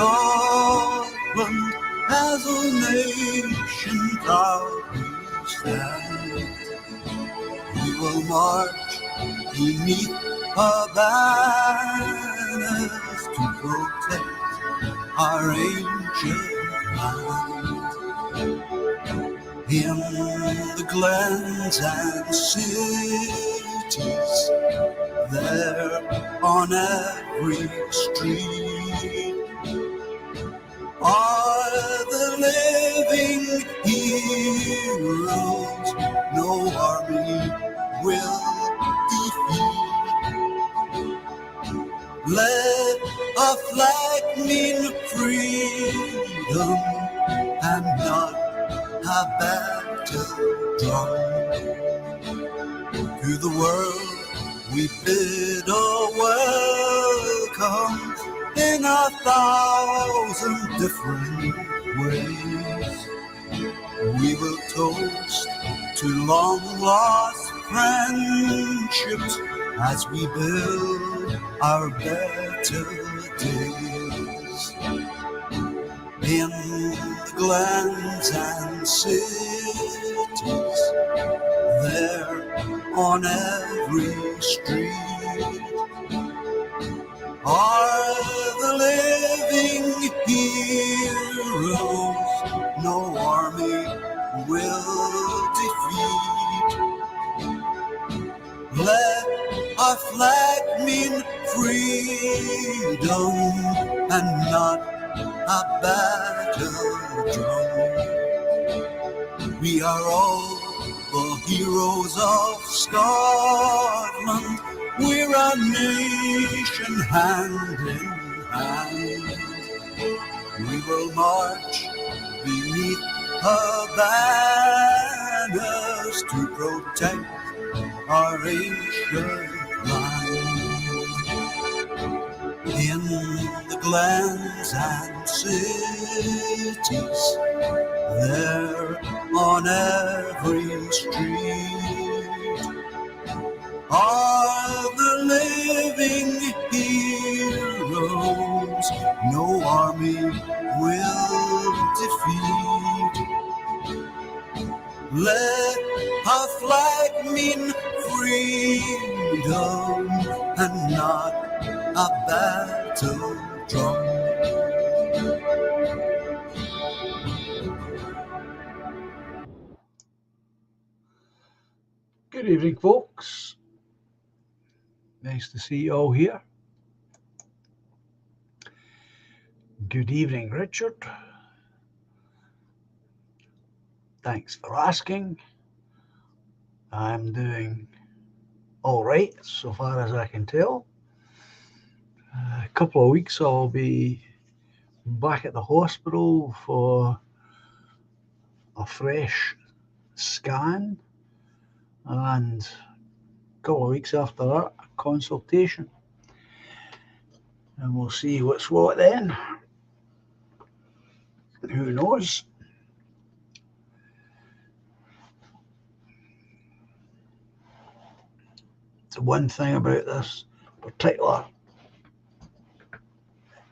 Scotland as a nation proudly stand. We will march beneath our banners to protect our ancient land. In the glens and cities, there on every street, are the living heroes no army will defeat. Let a flag mean freedom and not a battle drum. To the world we bid a welcome in 1,000 different ways. We will toast to long lost friendships as we build our better days. In the glens and cities, there on every street, are the living heroes no army will defeat. Let our flag mean freedom and not a battle drum. We are all the heroes of Scotland. We're a nation hand in hand. We will march beneath her banners to protect our ancient land. In the glens and cities, there on every street, are the living heroes no army will defeat. Let our flag mean freedom and not a battle drum. Good evening, folks. Nice to see you all here. Good evening, Richard. Thanks for asking. I'm doing all right so far as I can tell. A couple of weeks I'll be back at the hospital for a fresh scan, and a couple of weeks after that, a consultation. And we'll see what's what then. Who knows? The one thing about this particular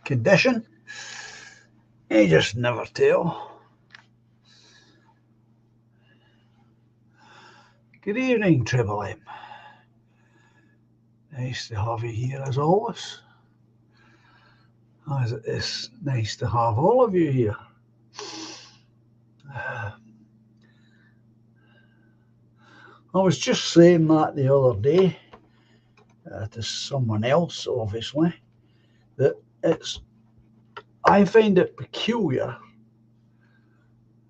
condition, you just never tell. Good evening, Triple M. Nice to have you here as always. As it is nice to have all of you here. I was just saying that the other day to someone else, obviously, that I find it peculiar.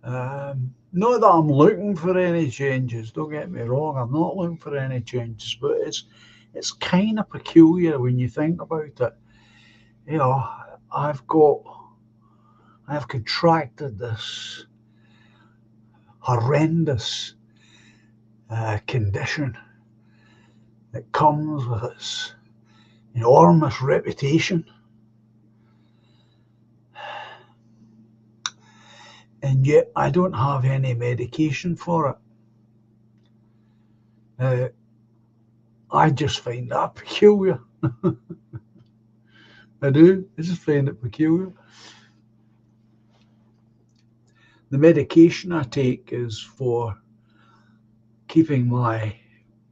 Not that I'm looking for any changes, don't get me wrong, I'm not looking for any changes, but it's kind of peculiar when you think about it. You know, I've contracted this horrendous condition that comes with its enormous reputation, and yet I don't have any medication for it. I just find that peculiar. I do. I just find it peculiar. The medication I take is for keeping my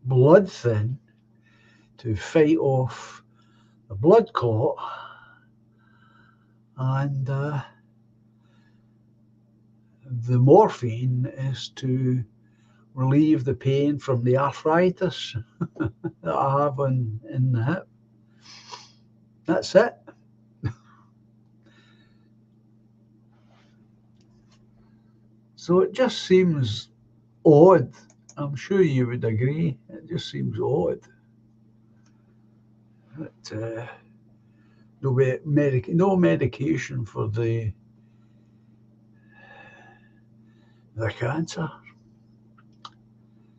blood thin to fight off the blood clot, and the morphine is to relieve the pain from the arthritis that I have in the hip. That's it. So it just seems odd. I'm sure you would agree. It just seems odd that no medication for the cancer.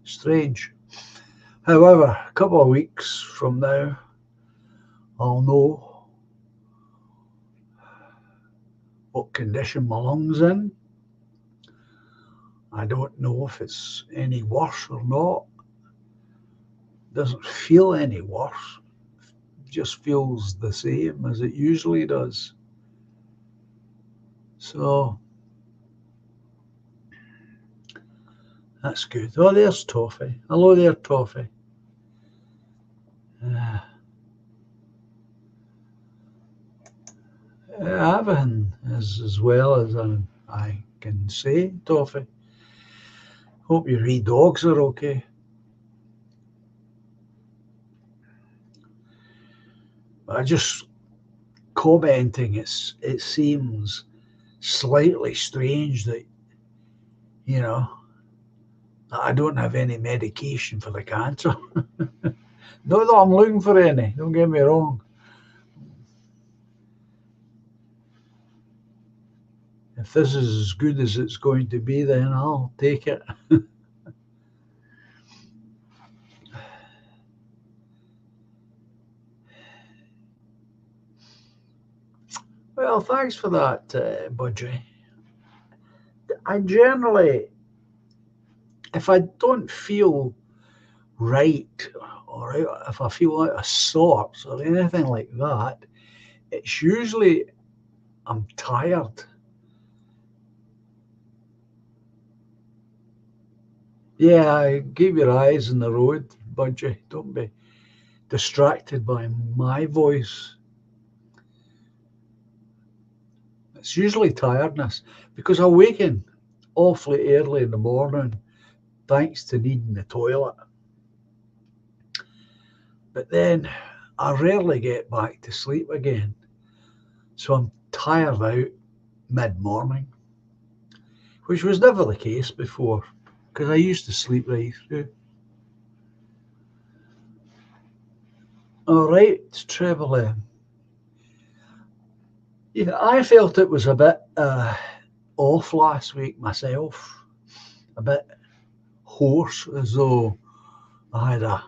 Strange. However, a couple of weeks from now, I'll know what condition my lungs in. I don't know if it's any worse or not. Doesn't feel any worse. Just feels the same as it usually does. So that's good. Oh, there's Toffee. Hello there, Toffee. Everything is as well as I can say, Toffee. Hope your wee dogs are okay. I just commenting, it seems slightly strange that, you know, that I don't have any medication for the cancer. Not that I'm looking for any, don't get me wrong. If this is as good as it's going to be, then I'll take it. Well, thanks for that, Budgie. I generally, if I don't feel right, or if I feel out of sorts or anything like that, it's usually I'm tired. Yeah, keep your eyes on the road, Budgie. Don't be distracted by my voice. It's usually tiredness because I waken awfully early in the morning thanks to needing the toilet. But then I rarely get back to sleep again. So I'm tired out mid morning, which was never the case before because I used to sleep right through. All right, Treble M. Yeah, I felt it was a bit off last week myself, a bit hoarse, as though I had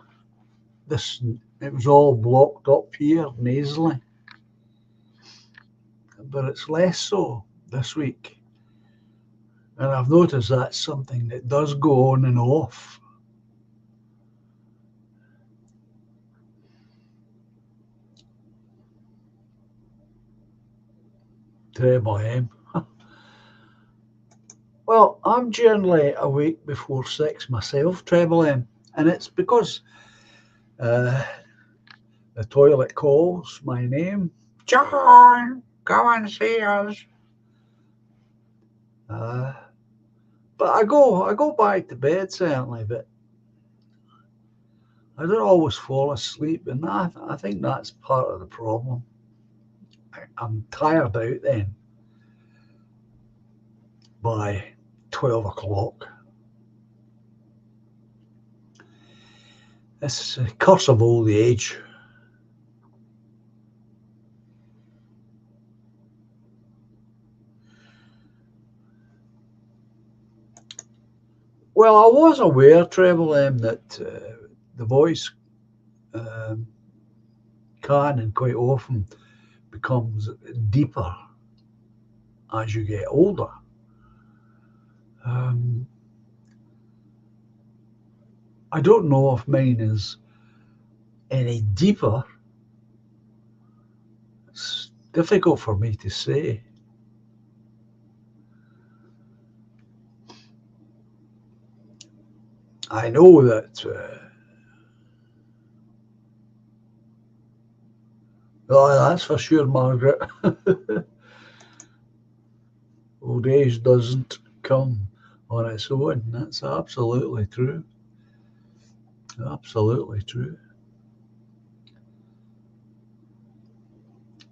this. It was all blocked up here nasally, but it's less so this week. And I've noticed that's something that does go on and off. Treble M. Well, I'm generally awake before 6 myself, Treble M, and it's because uh, the toilet calls my name. John, come and see us. Uh, but I go back to bed certainly, but I don't always fall asleep, and I think that's part of the problem. I'm tired out then by 12 o'clock. It's a curse of old age. Well, I was aware, Treble M, that the voice um, can and quite often becomes deeper as you get older. Um, I don't know if mine is any deeper It's difficult for me to say. I know that, oh, that's for sure, Margaret. Old age doesn't come on its own. That's absolutely true. Absolutely true.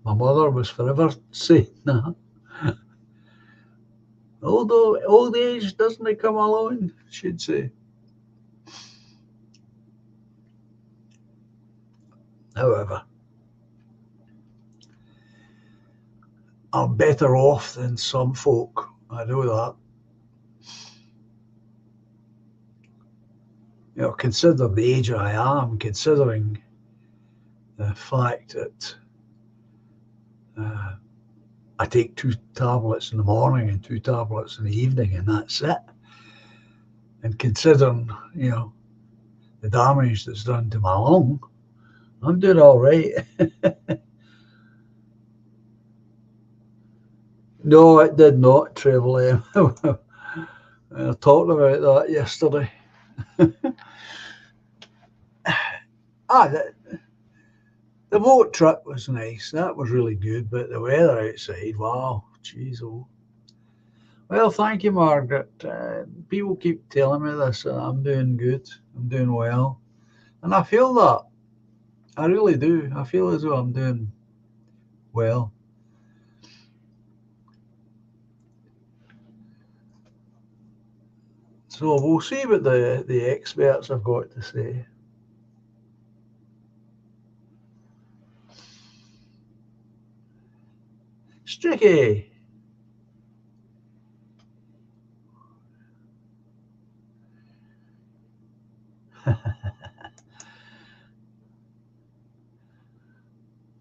My mother was forever saying that. Although old age doesn't come alone, she'd say. However, I'm better off than some folk. I know that. Consider the age I am, considering the fact that I take 2 tablets in the morning and 2 tablets in the evening, and that's it. And considering, the damage that's done to my lung, I'm doing all right. No, it did not, Trevelyan. I talked about that yesterday. The boat trip was nice. That was really good, but the weather outside, wow, jeez, oh. Well, thank you, Margaret. People keep telling me this, and I'm doing good. I'm doing well. And I feel that. I really do. I feel as though I'm doing well. So we'll see what the experts have got to say. Stricky.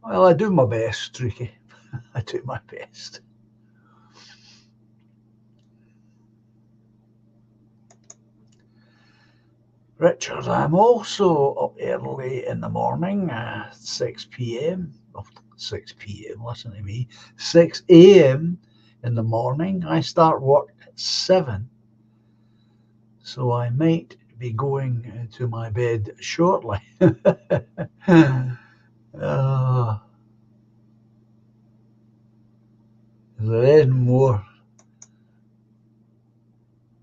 Well, I do my best, Streaky. I do my best. Richard, I'm also up early in the morning, 6 p.m. Oh, 6 p.m., listen to me. 6 a.m. in the morning. I start work at 7. So I might be going to my bed shortly. uh, there is more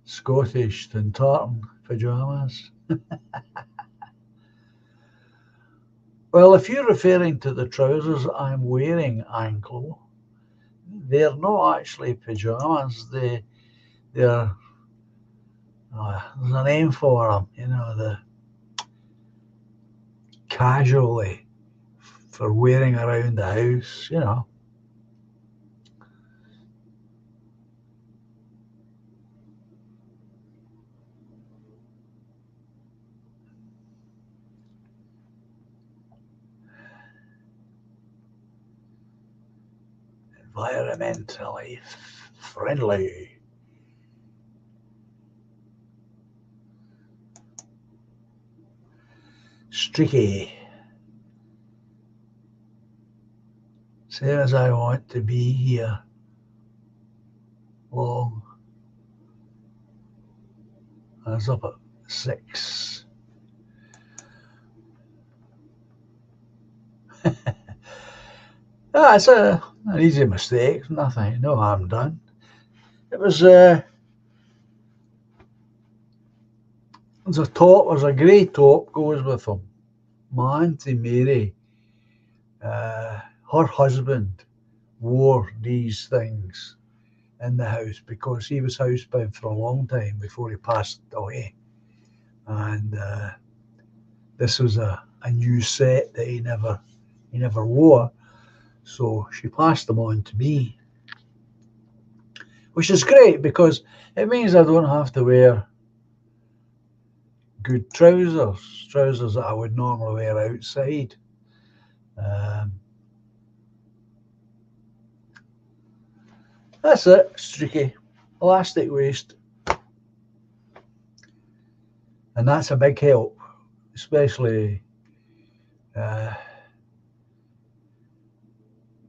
Scottish than tartan pyjamas. Well, if you're referring to the trousers I'm wearing, Anglo, they're not actually pyjamas. They're there's a name for them, the casually for wearing around the house. Environmentally friendly. Streaky. Same as I want to be here. Long. I was up at 6. It's an easy mistake. Nothing. No harm done. It was a top. There's a grey top goes with them. My Auntie Mary, her husband wore these things in the house because he was housebound for a long time before he passed away. And this was a new set that he never wore. So she passed them on to me, which is great because it means I don't have to wear good trousers that I would normally wear outside. That's it, Streaky. Elastic waist. And that's a big help, especially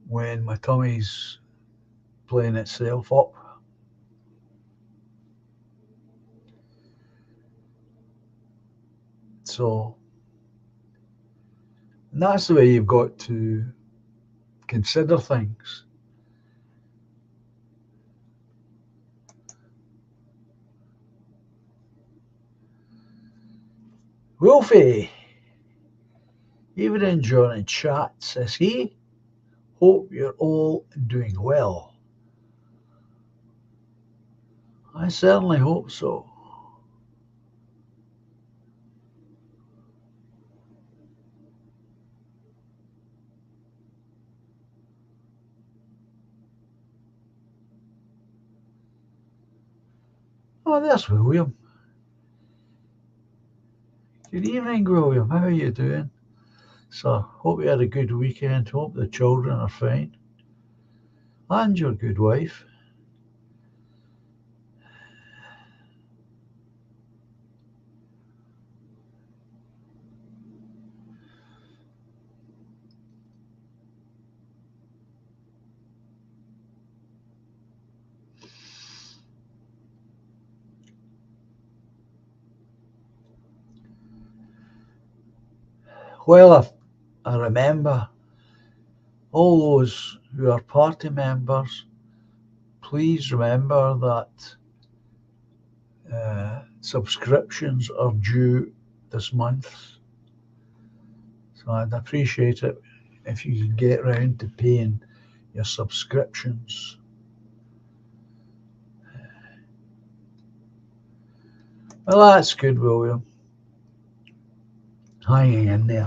when my tummy's playing itself up. So and that's the way you've got to consider things. Wolfie, evening John in chat, says he. Hope you're all doing well. I certainly hope so. Oh, there's William. Good evening, William. How are you doing? So, hope you had a good weekend. Hope the children are fine. And your good wife. Well, I remember all those who are party members, please remember that subscriptions are due this month. So I'd appreciate it if you could get round to paying your subscriptions. Well, that's good, William. Hanging in there.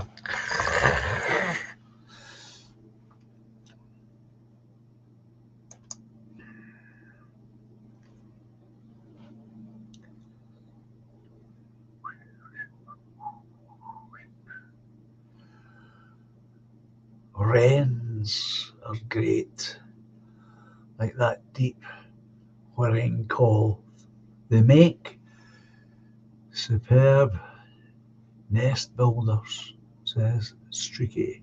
Wrens are great, like that deep whirring call they make. Superb nest builders, says Streaky.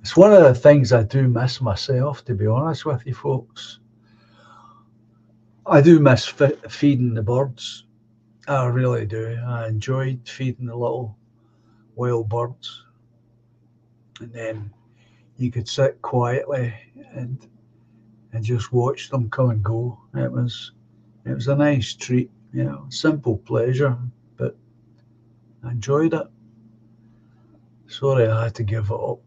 It's one of the things I do miss myself, to be honest with you folks. I do miss feeding the birds. I really do. I enjoyed feeding the little wild birds. And then you could sit quietly and just watch them come and go. It was a nice treat, simple pleasure, but I enjoyed it. Sorry I had to give it up.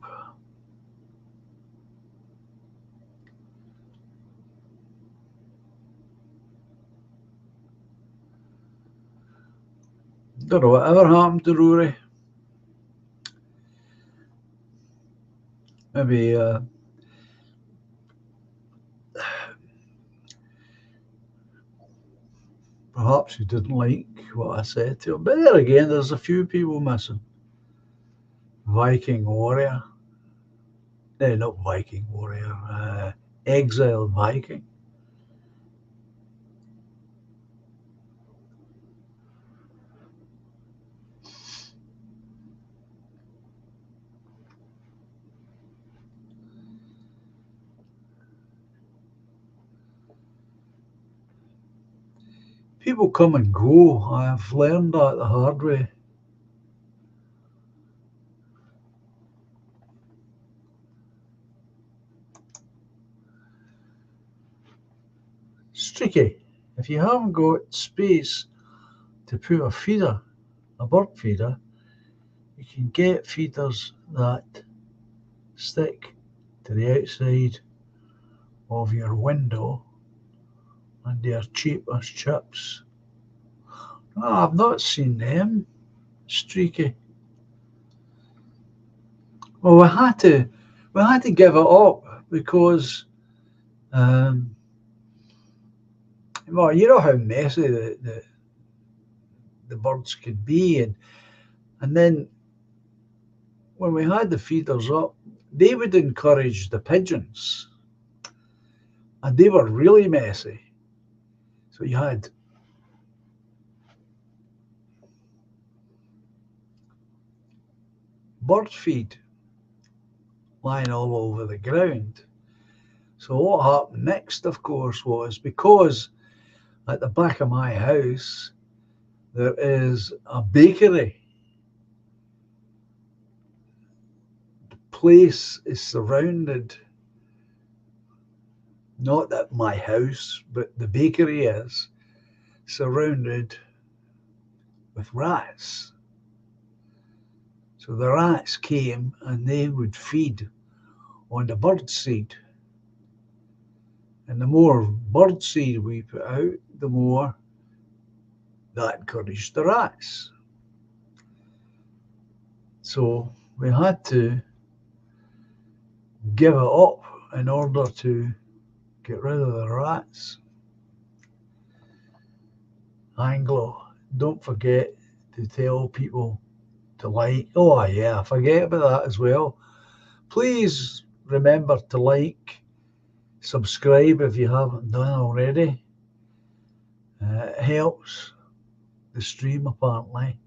Don't know whatever happened to Rory. Maybe perhaps he didn't like what I said to him. But there again, there's a few people missing. Viking warrior. Not Viking warrior. Exiled Viking. People come and go. I've learned that the hard way. Streaky. If you haven't got space to put a bird feeder, you can get feeders that stick to the outside of your window, and they are cheap as chips. Oh, I've not seen them, Streaky. Well, we had to give it up because, well, you know how messy the birds could be. And then when we had the feeders up, they would encourage the pigeons, and they were really messy. So you had bird feed lying all over the ground. So what happened next, of course, was because at the back of my house there is a bakery. The place is surrounded, not at my house, but the bakery is surrounded with rats. So the rats came and they would feed on the bird seed. And the more bird seed we put out, the more that encouraged the rats. So we had to give it up in order to get rid of the rats. Anglo, don't forget to tell people to like. Oh, yeah, I forget about that as well. Please remember to like, subscribe if you haven't done already. It helps the stream apparently.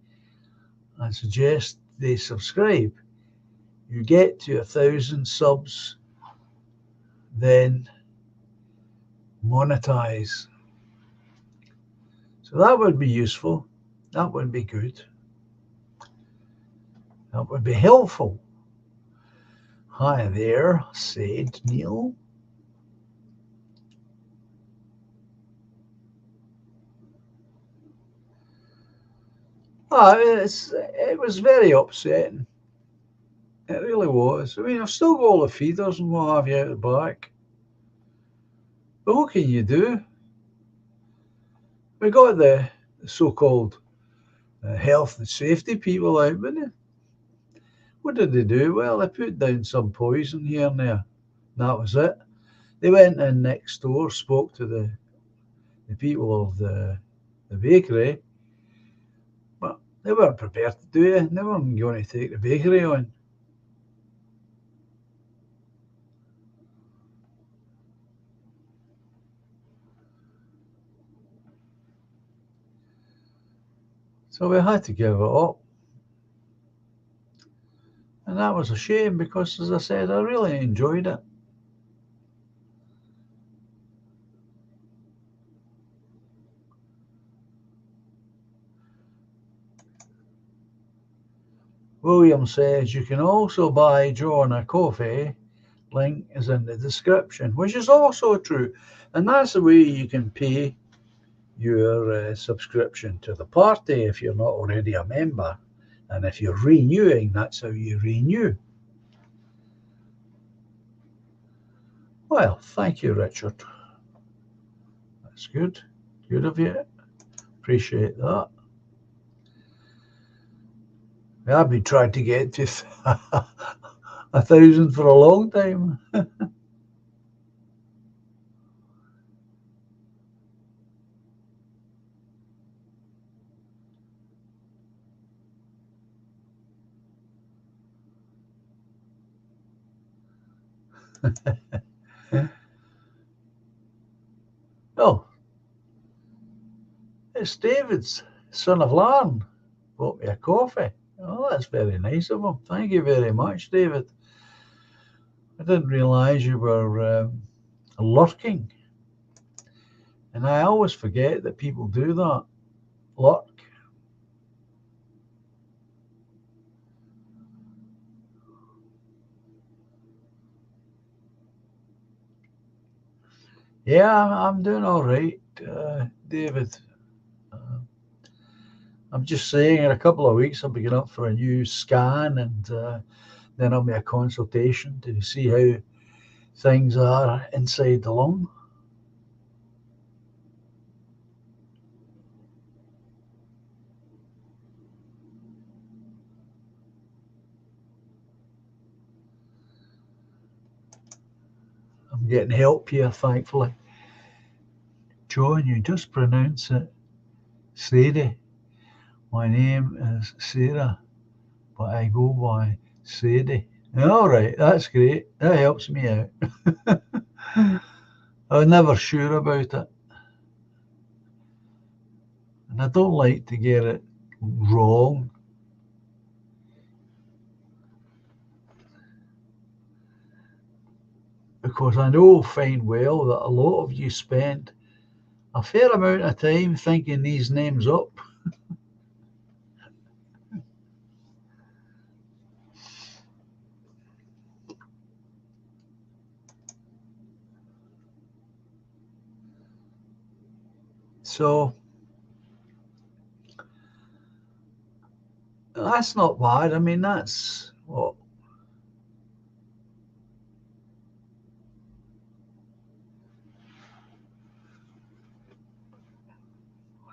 I suggest they subscribe. You get to 1,000 subs, then monetize. So that would be useful. That would be good. That would be helpful. Hi there, said Neil. It was very upsetting. It really was. I mean, I've still got all the feeders and what have you out the back. But what can you do? We got the so-called health and safety people out, but what did they do? Well, they put down some poison here and there. And that was it. They went in next door, spoke to the people of the bakery, but they weren't prepared to do it. They weren't going to take the bakery on. So we had to give it up. And that was a shame because, as I said, I really enjoyed it. William says you can also buy John a coffee. Link is in the description, which is also true. And that's the way you can pay your subscription to the party if you're not already a member. And if you're renewing, that's how you renew. Well, thank you, Richard. That's good. Good of you. Appreciate that. I've been trying to get to 1,000 for a long time. Oh, it's David's son of Larn. Bought me a coffee. Oh, that's very nice of him. Thank you very much, David. I didn't realise you were lurking. And I always forget that people do that. Lurk. Yeah, I'm doing all right, David. I'm just saying in a couple of weeks I'll be going up for a new scan and then I'll make a consultation to see how things are inside the lung. I'm getting help here, thankfully. John, you just pronounce it Sadie. My name is Sarah, but I go by Sadie. All right, that's great. That helps me out. I was never sure about it, and I don't like to get it wrong. Because I know fine well that a lot of you spend a fair amount of time thinking these names up. So that's not bad. I mean, that's what,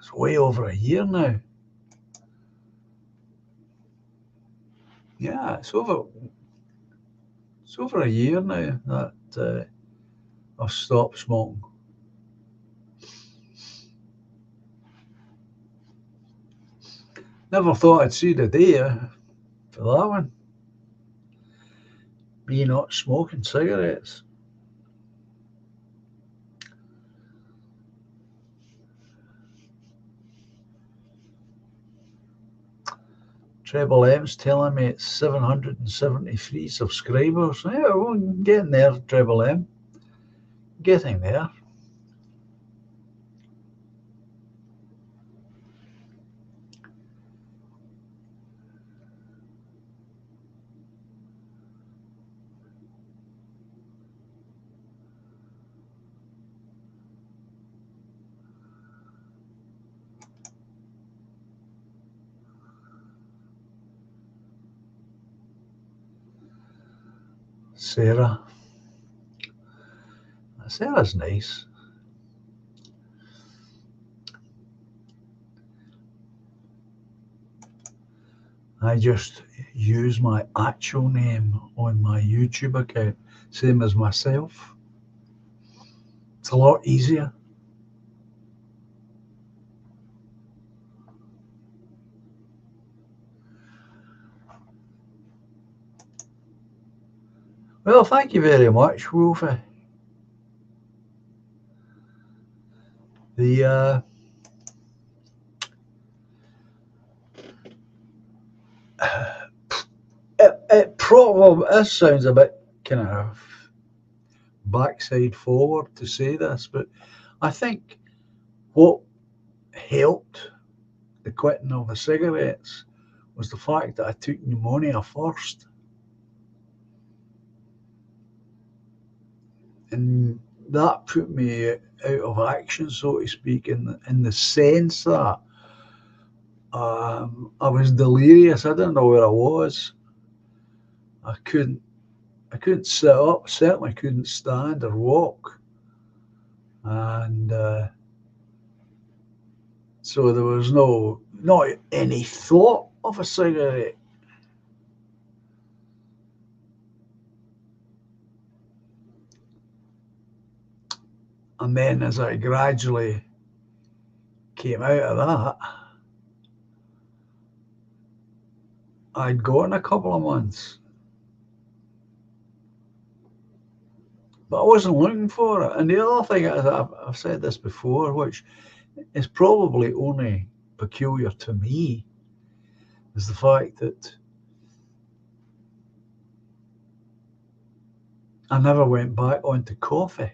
it's way over a year now. Yeah, it's over a year now that I've stopped smoking. Never thought I'd see the day for that one. Me not smoking cigarettes. Treble M's telling me it's 773 subscribers. Yeah, well, getting there, Treble M. Getting there. Sarah. Sarah's nice. I just use my actual name on my YouTube account, same as myself. It's a lot easier. Well, thank you very much, Wolfie. The it probably this sounds a bit kind of backside forward to say this, but I think what helped the quitting of the cigarettes was the fact that I took pneumonia first. And that put me out of action, so to speak, in the sense that I was delirious. I didn't know where I was. I couldn't I couldn't sit up. Certainly couldn't stand or walk. And so there was not any thought of a cigarette. And then as I gradually came out of that, I'd gone a couple of months. But I wasn't looking for it. And the other thing is, I've said this before, which is probably only peculiar to me, is the fact that I never went back onto coffee.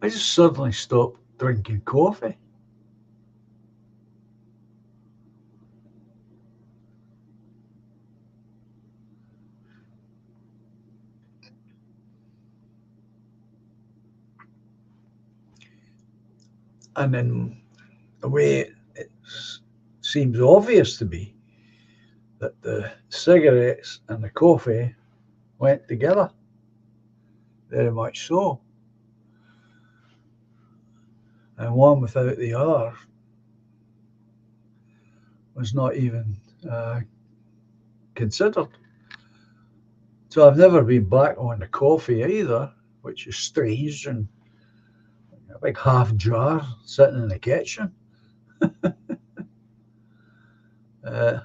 I just suddenly stopped drinking coffee. And in a way, it seems obvious to me that the cigarettes and the coffee went together, very much so. And one without the other was not even considered. So I've never been back on the coffee either, which is strange, and a big half jar sitting in the kitchen. Uh,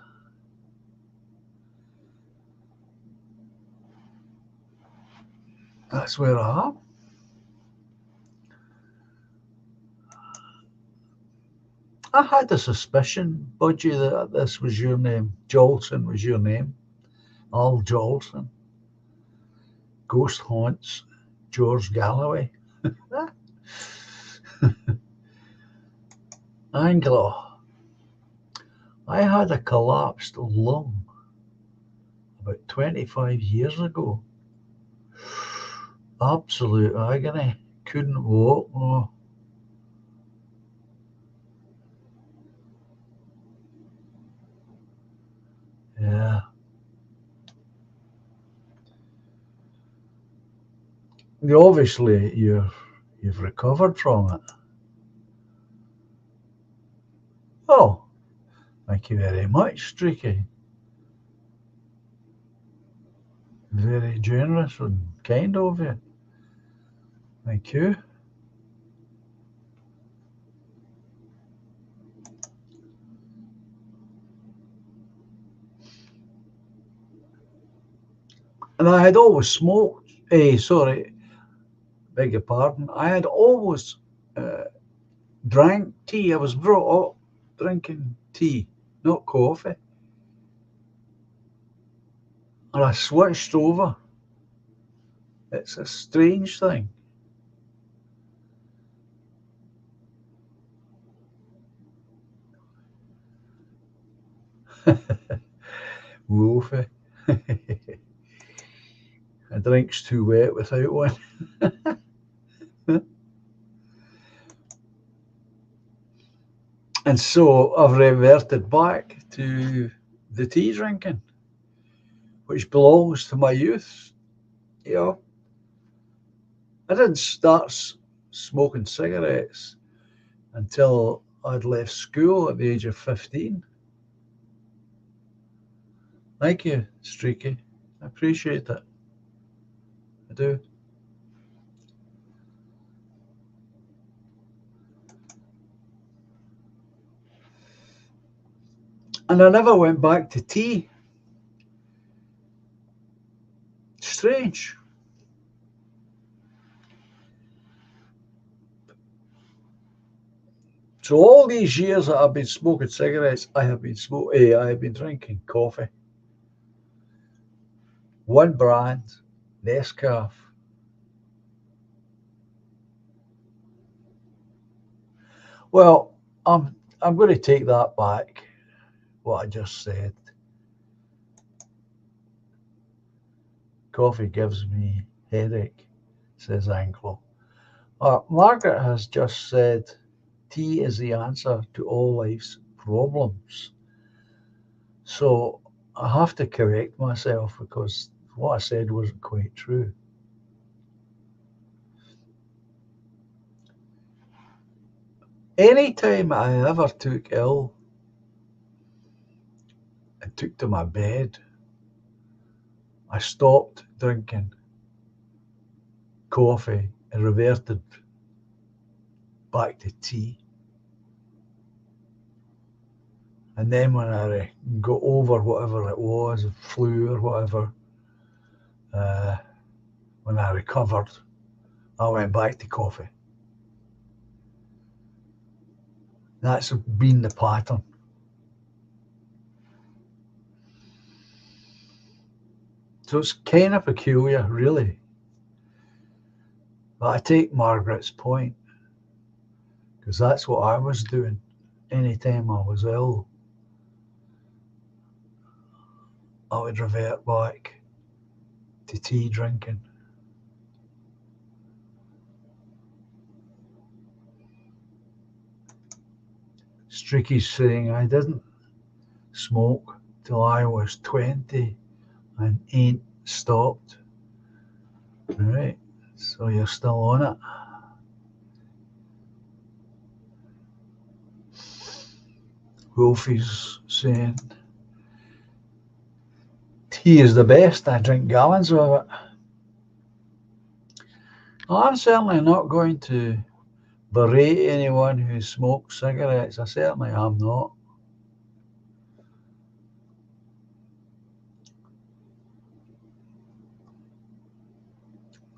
that's where I am. I had a suspicion, Budgie, that this was your name. Jolson was your name. Al Jolson. Ghost Haunts, George Galloway. Anglo. I had a collapsed lung about 25 years ago. Absolute agony. Couldn't walk. Oh. Yeah. Obviously, you've recovered from it. Oh, thank you very much, Streaky. Very generous and kind of you. Thank you. And I had always smoked. Sorry, beg your pardon. I had always drank tea. I was brought up drinking tea, not coffee. And I switched over. It's a strange thing. Wolfie. A drink's too wet without one. And so I've reverted back to the tea drinking, which belongs to my youth. You know, I didn't start smoking cigarettes until I'd left school at the age of 15. Thank you, Streaky. I appreciate it. I do. And I never went back to tea. Strange. So all these years that I've been smoking cigarettes, I have been drinking coffee. One brand, Nescafe. Well, I'm going to take that back. What I just said. Coffee gives me headache, says Anglo. Margaret has just said tea is the answer to all life's problems. So I have to correct myself because what I said wasn't quite true. Anytime I ever took ill and took to my bed, I stopped drinking coffee and reverted back to tea. And then when I got over whatever it was, flu or whatever, when I recovered, I went back to coffee. That's been the pattern. So it's kind of peculiar, really. But I take Margaret's point, because that's what I was doing anytime I was ill. I would revert back to tea drinking. Streaky's saying I didn't smoke till I was 20 and ain't stopped. Right, so you're still on it. Wolfie's saying tea is the best. I drink gallons of it. Well, I'm certainly not going to berate anyone who smokes cigarettes. I certainly am not.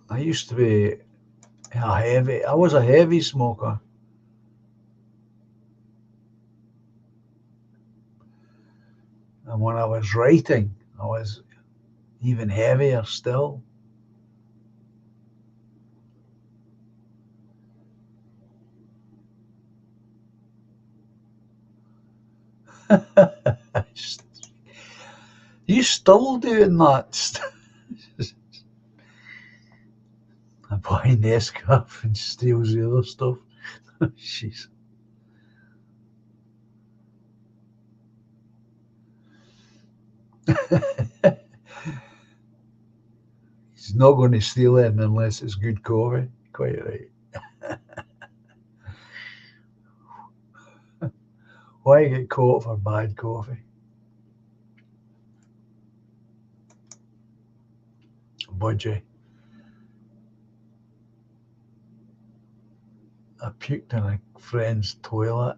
I used to be I was a heavy smoker. And when I was writing, I was even heavier still. You still doing that? I buy Nescafe and steals the other stuff. Jeez. He's not going to steal it unless it's good coffee. Quite right. Why get caught for bad coffee? Budgie. I puked in a friend's toilet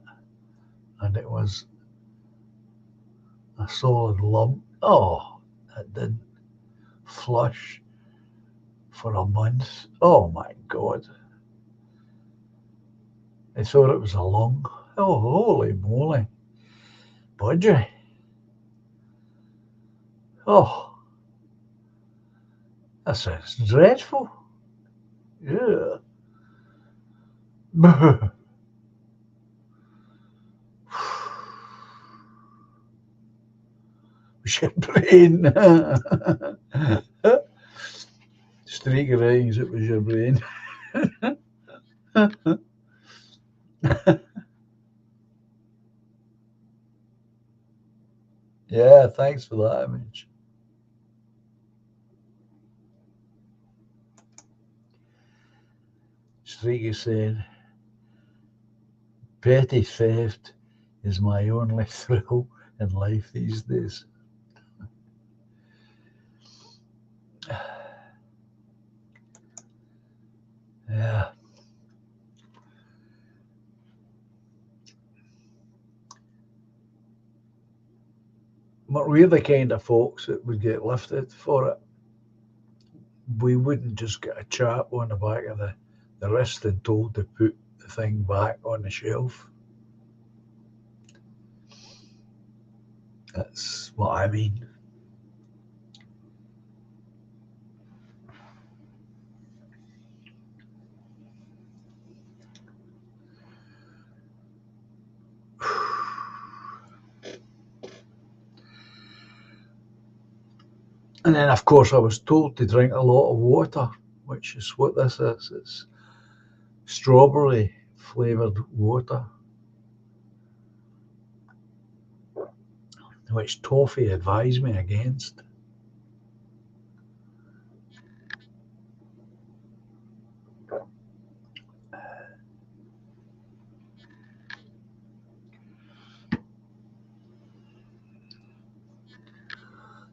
and it was a solid lump. Oh, it didn't flush for a month. Oh my God. I thought it was a lung. Oh, holy moly. Budgie. Oh, that sounds dreadful. Yeah. Was your brain? Streak of rings, it was your brain. Yeah, thanks for that image. Streaky saying, petty theft is my only thrill in life these days. Yeah. But we're the kind of folks that would get lifted for it. We wouldn't just get a chap on the back of the wrist and told to put the thing back on the shelf. That's what I mean. And then, of course, I was told to drink a lot of water, which is what this is. It's strawberry flavoured water, which Toffee advised me against.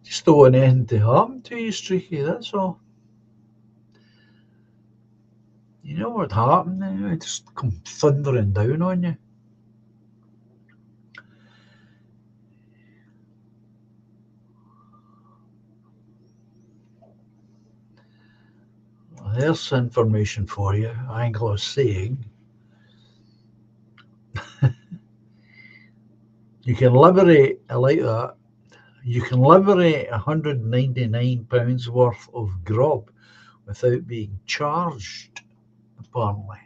Just don't want anything to happen to you, Streaky, that's all. You know what happened? It just come thundering down on you. There's information for you. Anglo's saying you can liberate, I like that, you can liberate £199 worth of grub without being charged, apparently.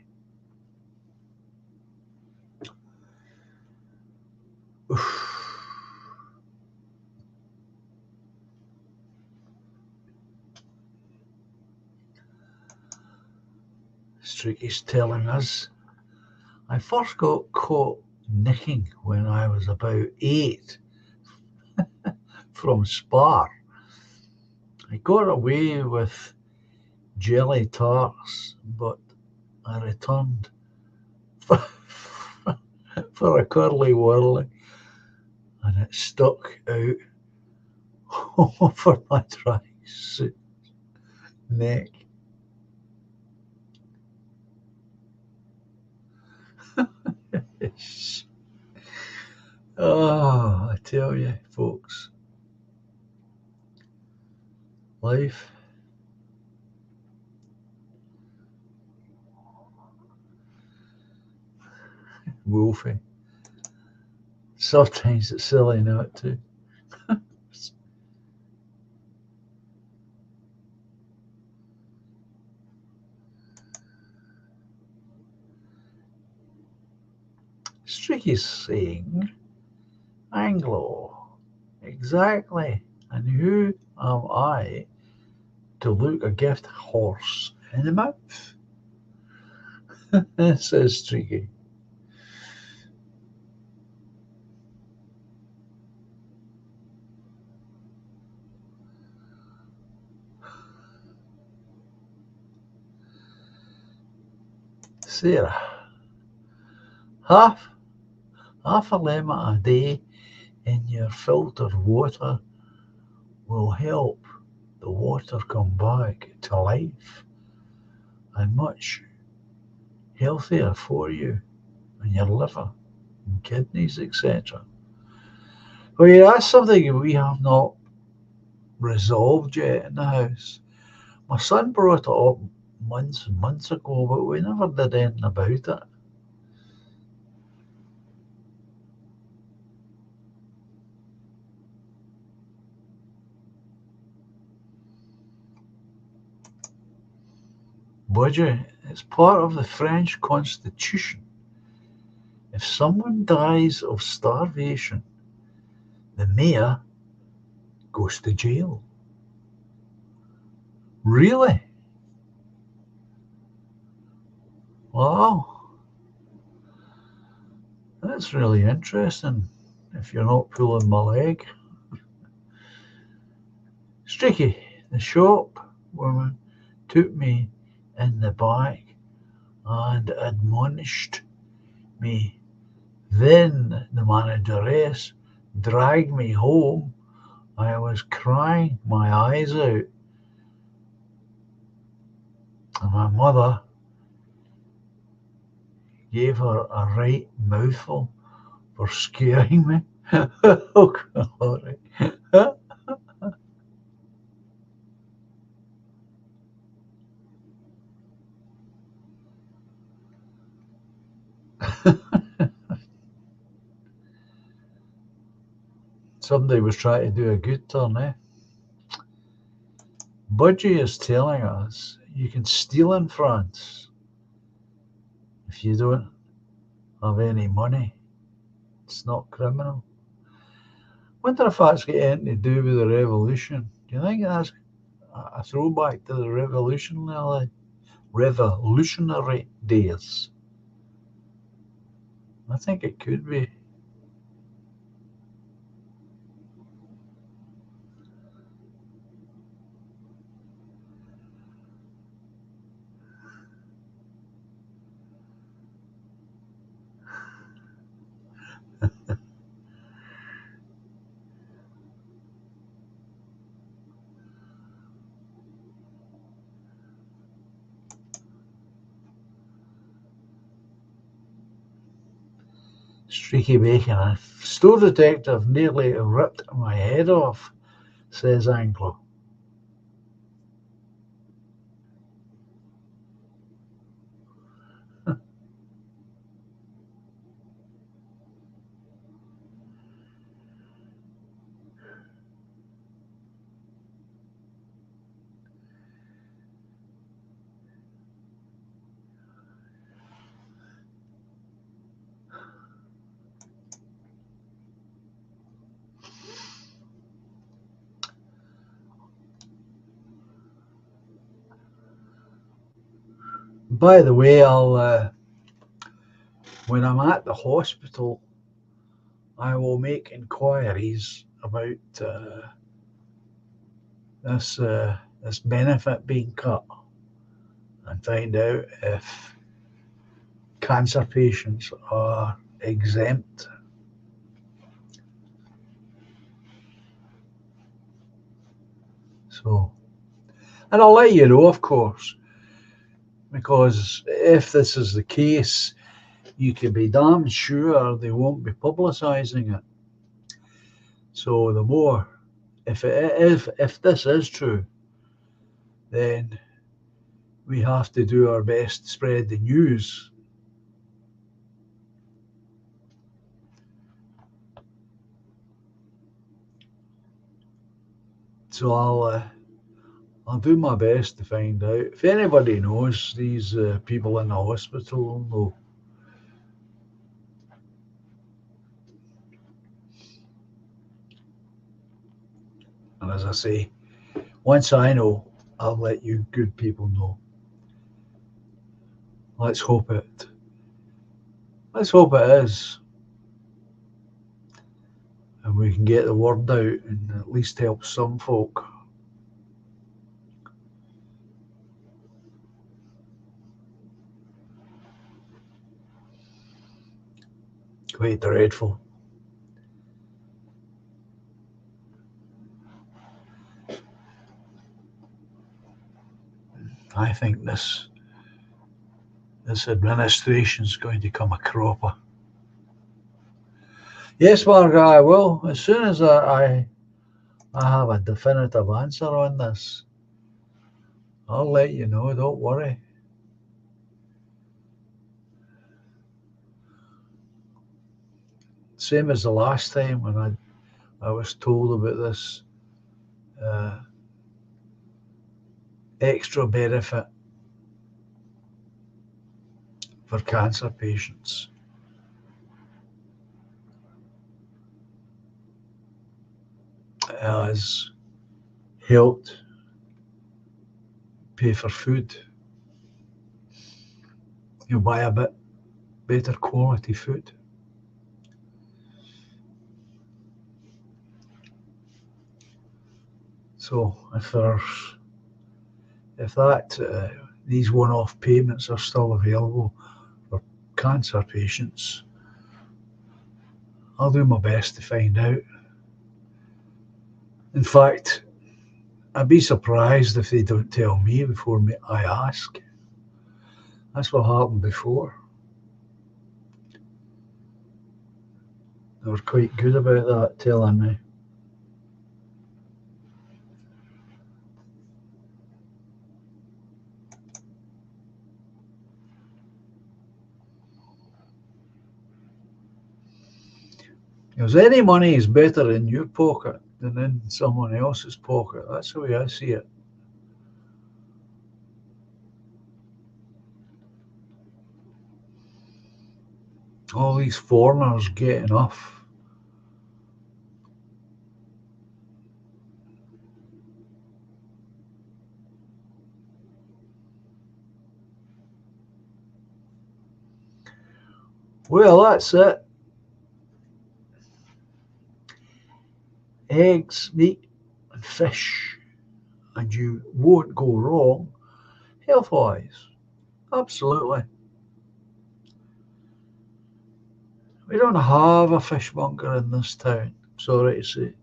Streaky's telling us, I first got caught nicking when I was about 8 from Spar. I got away with jelly tarts, but I returned for, for a curly whirly and it stuck out over my tracksuit neck. Oh, I tell you, folks, life wolfie. Sometimes it's silly not to. Streaky's saying, Anglo. Exactly. And who am I to look a gift horse in the mouth? Says Streaky. Sarah, half a lemon a day in your filtered water will help the water come back to life and much healthier for you and your liver and kidneys, etc. Well, yeah, that's something we have not resolved yet in the house. My son brought it up months and months ago, but we never did anything about it. Budgie, it's part of the French Constitution. If someone dies of starvation, the mayor goes to jail. Really? Wow, that's really interesting. If you're not pulling my leg. Streaky, the shop woman took me in the back and admonished me. Then the manageress dragged me home. I was crying my eyes out. And my mother gave her a right mouthful for scaring me. Oh, glory. Somebody was trying to do a good turn, eh? Budgie is telling us you can steal in France if you don't have any money. It's not criminal. Wonder if that's got anything to do with the revolution. Do you think that's a throwback to the revolutionary days? I think it could be. Streaky bacon. A store detective nearly ripped my head off, says Anglo. By the way, when I'm at the hospital, I will make inquiries about this benefit being cut and find out if cancer patients are exempt. So, and I'll let you know, of course, because if this is the case, you can be damn sure they won't be publicising it. So the more, if this is true, then we have to do our best to spread the news. So I'll do my best to find out. If anybody knows these people in the hospital, know. And as I say, once I know, I'll let you good people know. Let's hope it. Let's hope it is. And we can get the word out and at least help some folk. Quite dreadful. I think this administration is going to come a cropper. Yes, Mark, I will. As soon as I have a definitive answer on this, I'll let you know, don't worry. Same as the last time when I was told about this extra benefit for cancer patients. Has helped pay for food. You buy a bit better quality food. So if these one-off payments are still available for cancer patients, I'll do my best to find out. In fact, I'd be surprised if they don't tell me before I ask. That's what happened before. They were quite good about that, telling me. Because any money is better in your pocket than in someone else's pocket. That's the way I see it. All these foreigners getting off. Well, that's it. Eggs, meat, and fish. And you won't go wrong health-wise. Absolutely. We don't have a fishmonger in this town, sorry to say.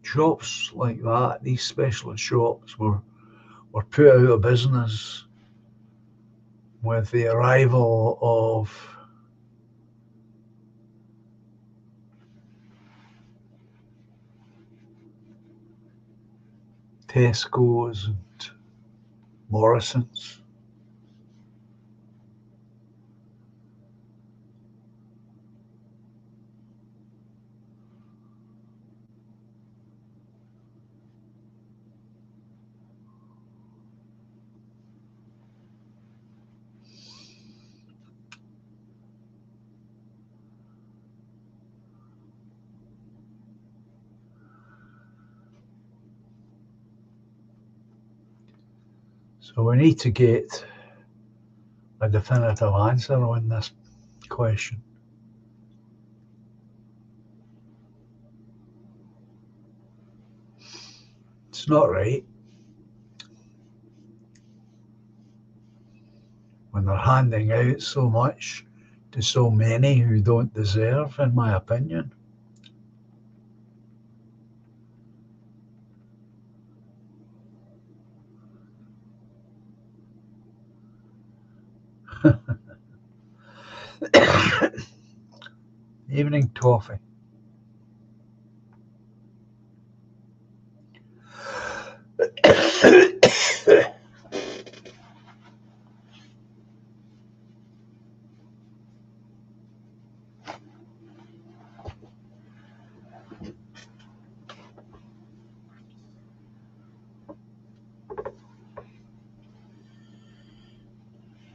Shops like that, these specialist shops, were put out of business with the arrival of Tesco's and Morrison's. So we need to get a definitive answer on this question. It's not right when they're handing out so much to so many who don't deserve, in my opinion. Evening toffee.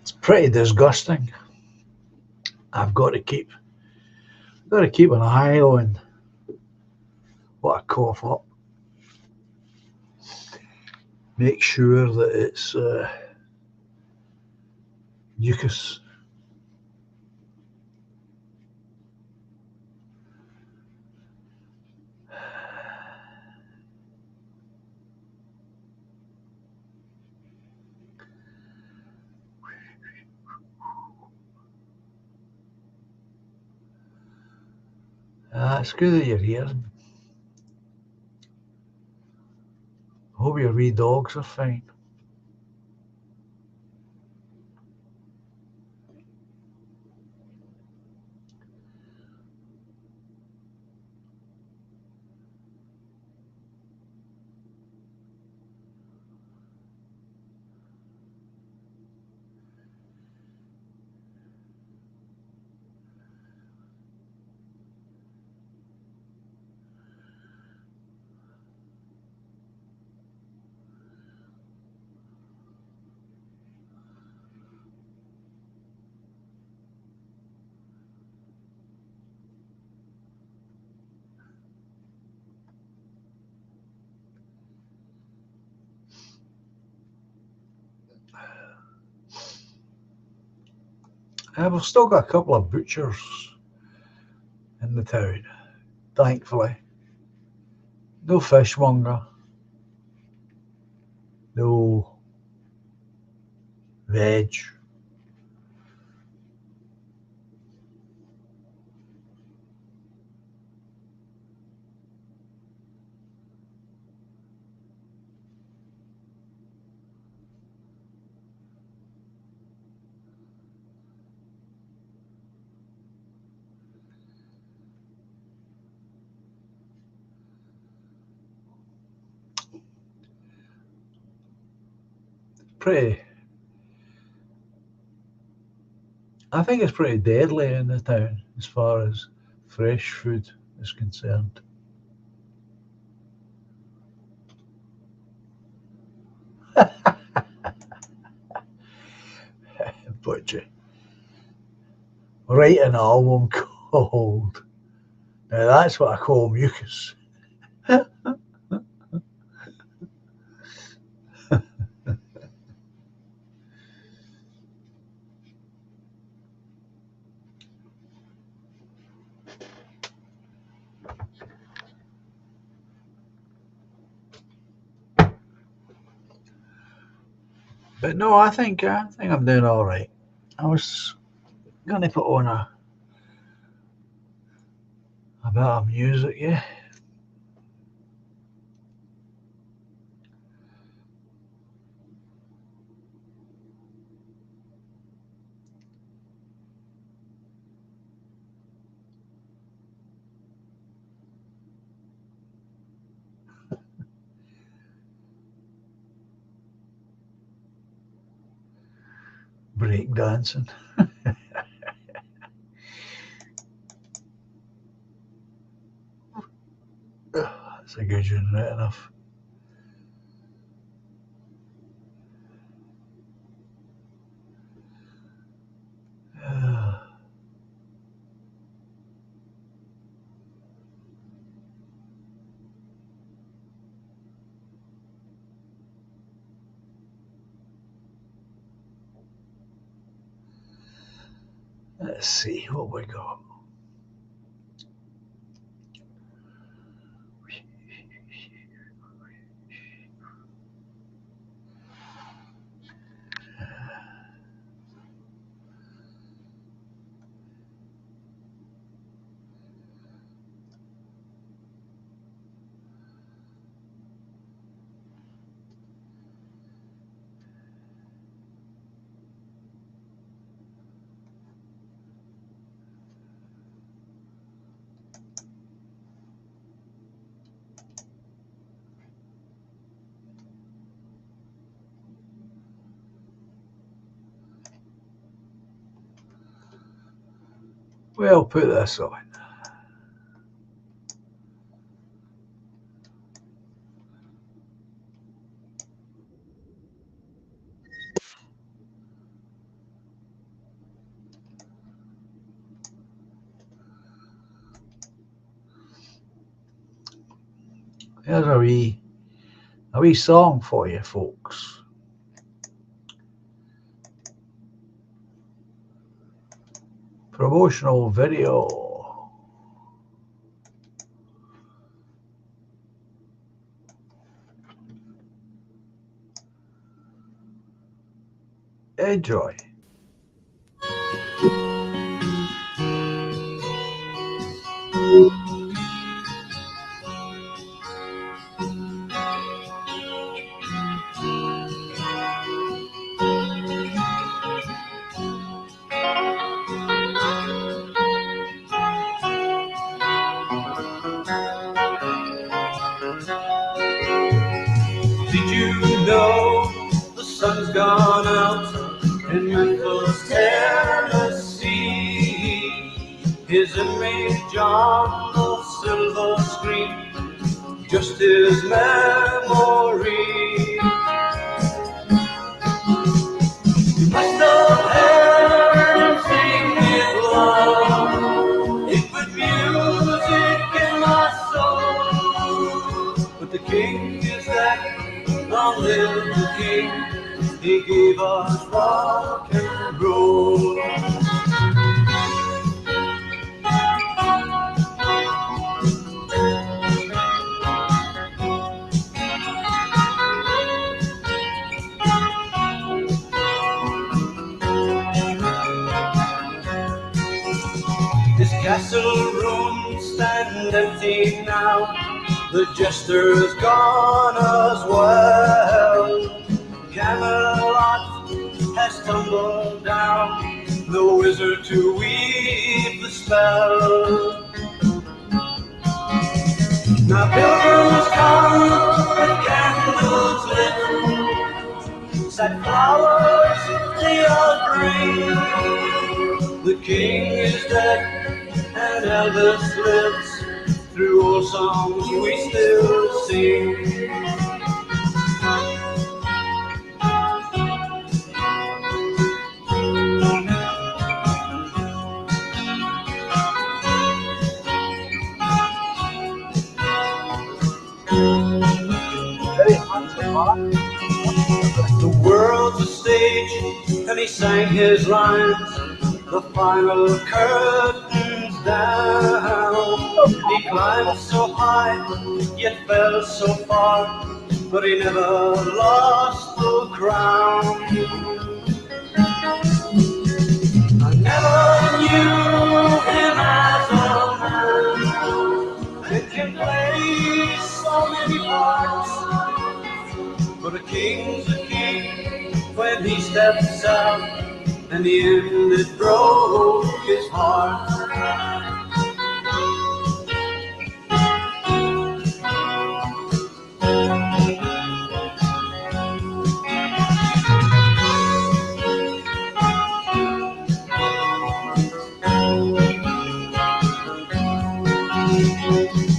It's pretty disgusting. I've got to keep an eye on what I cough up. Make sure that it's mucus. It's good that you're here. Hope your wee dogs are fine. We've still got a couple of butchers in the town, thankfully. No fishmonger, no veg. Pretty. I think it's pretty deadly in the town as far as fresh food is concerned. Butcher. Write an album called. Now that's what I call mucus. But no, I think I'm doing all right. I was gonna put on a bit of music, yeah. Break dancing. That's a good one, right enough. Let's see what we got. We'll put this on. Here's a wee song for you folks. Promotional video. Enjoy. Did you know the sun's gone out in Memphis, Tennessee? His image on the silver screen, just his memory. You must have heard him sing his love. It put music in my soul. But the king is that, long live the king. He gave us rock and roll. His castle rooms stand empty now. The jester's gone as well. Camelot has tumbled down, no wizard to weave the spell. Now pilgrims come with candles lit, sad flowers they all bring. The king is dead and Elvis lives, through old songs we still sing. The world's a stage, and he sang his lines. The final curtain's down. He climbed so high, yet fell so far, but he never lost the crown. I never knew him as a man that can play so many parts. But a king's a king when he steps out, and the end it broke his heart.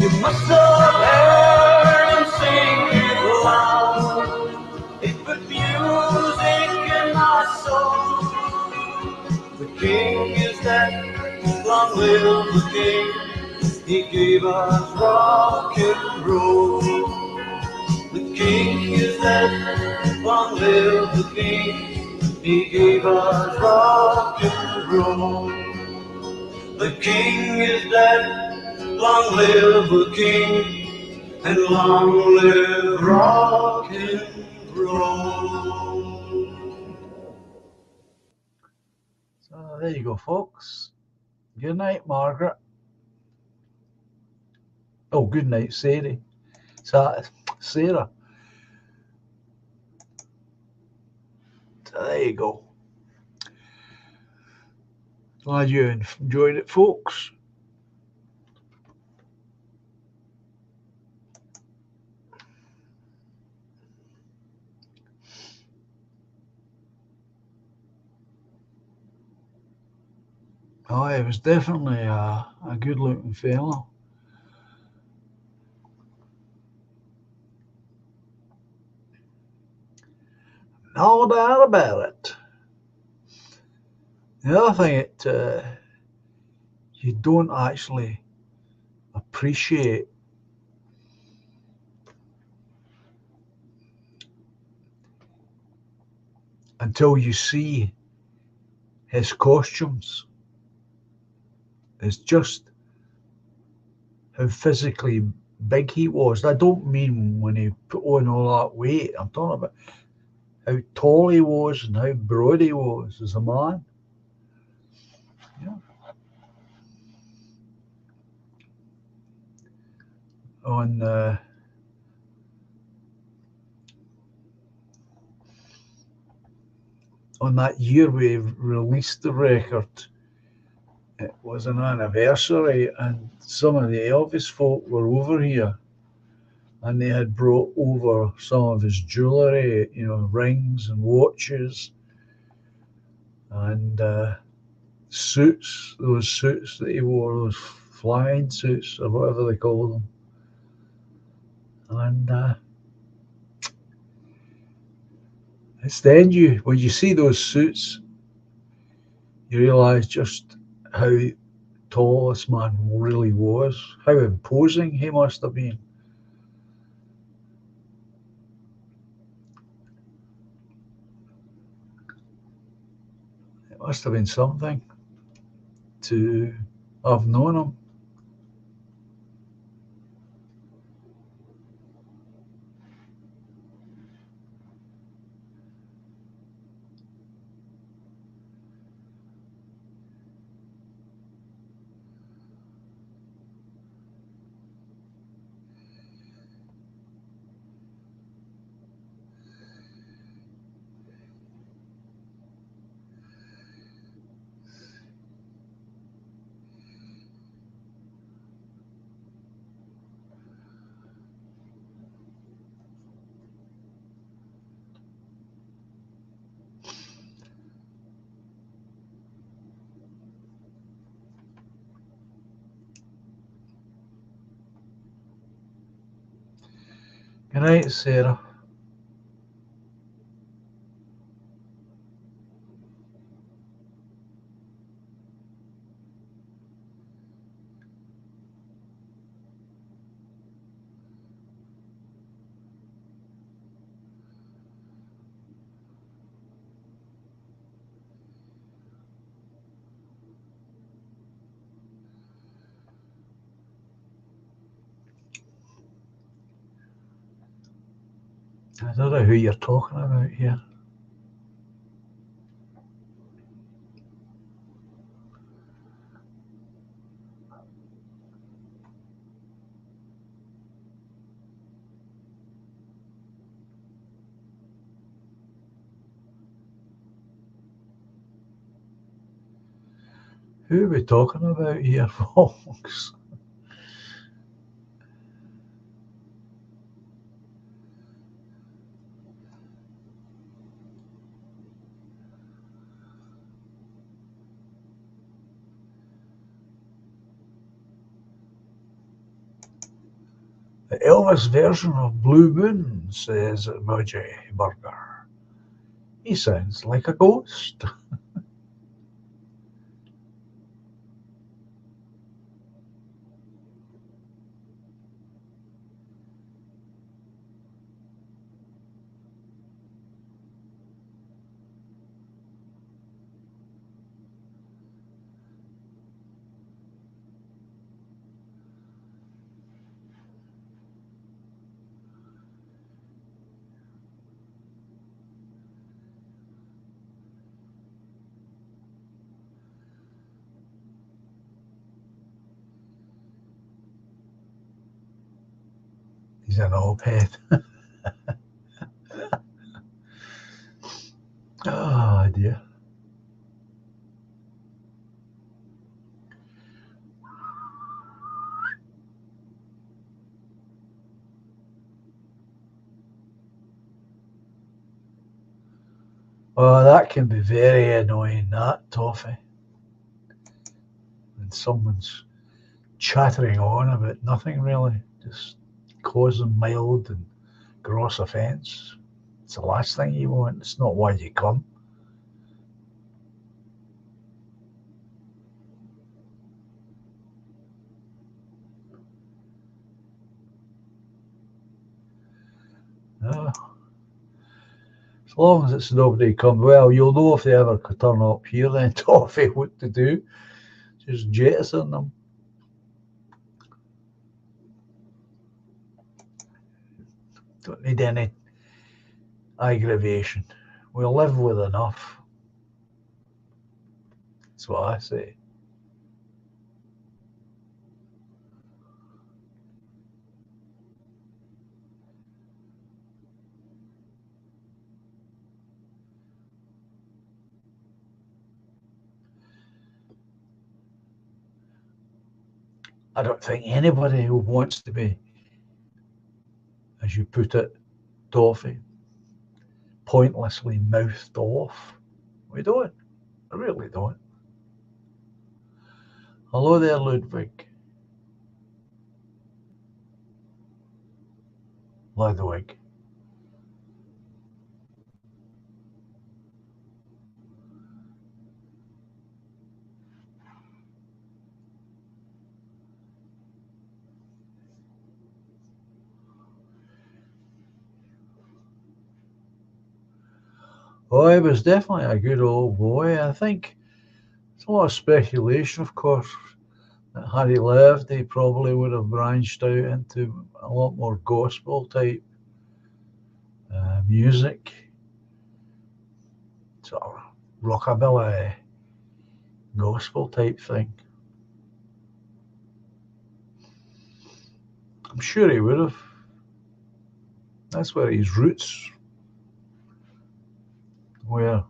You must have heard him sing it loud. It put music in my soul. The king is dead, long live the king. He gave us rock and roll. The king is dead, long live the king. He gave us rock and roll. The king is dead, long live the king, and long live rock and roll. So there you go, folks. Good night, Margaret. Oh, good night, Sarah. Sarah. So there you go. Glad you enjoyed it, folks. Oh, he was definitely a good looking fella. No doubt about it. The other thing that you don't actually appreciate until you see his costumes is just how physically big he was. I don't mean when he put on all that weight. I'm talking about how tall he was and how broad he was as a man. Yeah. On on that year we released the record, it was an anniversary, and some of the Elvis folk were over here, and they had brought over some of his jewellery, rings and watches, and suits, those suits that he wore, those flying suits or whatever they call them. And it's then when you see those suits, you realise just how tall this man really was, how imposing he must have been. It must have been something to have known him. Good night, Sarah. I don't know who you're talking about here. Who are we talking about here, folks? The Elvis version of Blue Moon, says Roger Burger. He sounds like a ghost. He's an old head. Oh dear. Oh, that can be very annoying, that toffee. and someone's chattering on about nothing really, just causing mild and gross offence. It's the last thing you want. It's not why you come. No. As long as it's nobody come, well, you'll know if they ever turn up here then, Toffee, what to do. Just jettison them. Don't need any aggravation. We'll live with enough. That's what I say. I don't think anybody who wants to be, as you put it, Toffee, pointlessly mouthed off. We don't. I really don't. Hello there, Ludwig. Ludwig. Oh, he was definitely a good old boy. I think it's a lot of speculation, of course, that had he lived, he probably would have branched out into a lot more gospel type music, sort of rockabilly, gospel type thing. I'm sure he would have. That's where his roots were.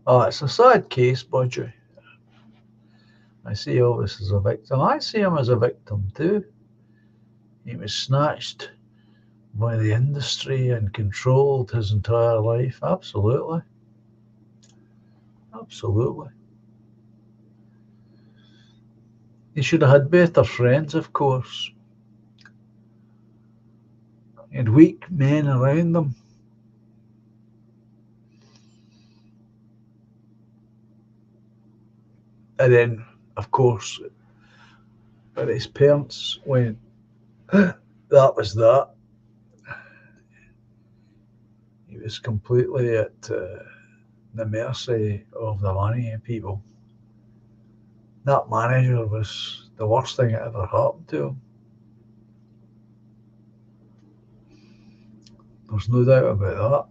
Oh, it's a sad case, Budgie. I see Elvis as a victim. I see him as a victim too. He was snatched by the industry and controlled his entire life. Absolutely. Absolutely. He should have had better friends, of course. He had weak men around him. And then, of course, when his parents went, that was that. He was completely at the mercy of the money and people. That manager was the worst thing that ever happened to him. There's no doubt about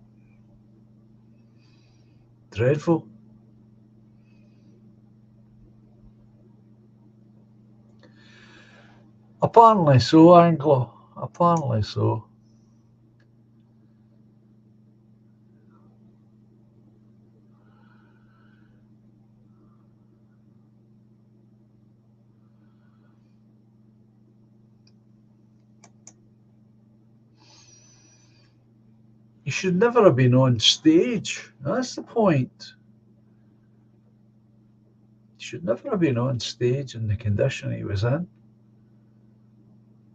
that. Dreadful. Apparently so, Anglo. Apparently so. He should never have been on stage. That's the point. He should never have been on stage in the condition he was in.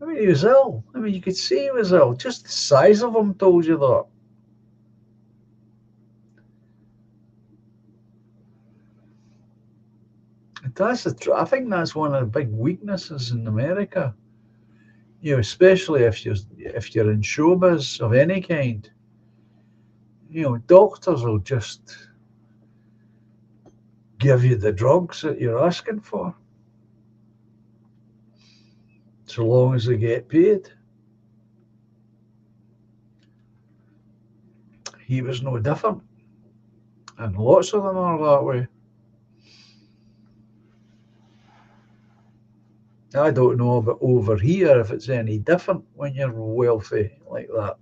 I mean, he was ill. I mean, you could see he was ill. Just the size of him told you that. I think that's one of the big weaknesses in America. You know, especially if you're in showbiz of any kind. You know, doctors will just give you the drugs that you're asking for, so long as they get paid. He was no different, and lots of them are that way. I don't know about over here if it's any different when you're wealthy like that.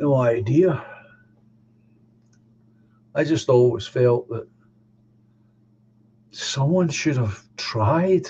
No idea. I just always felt that Someone should have tried.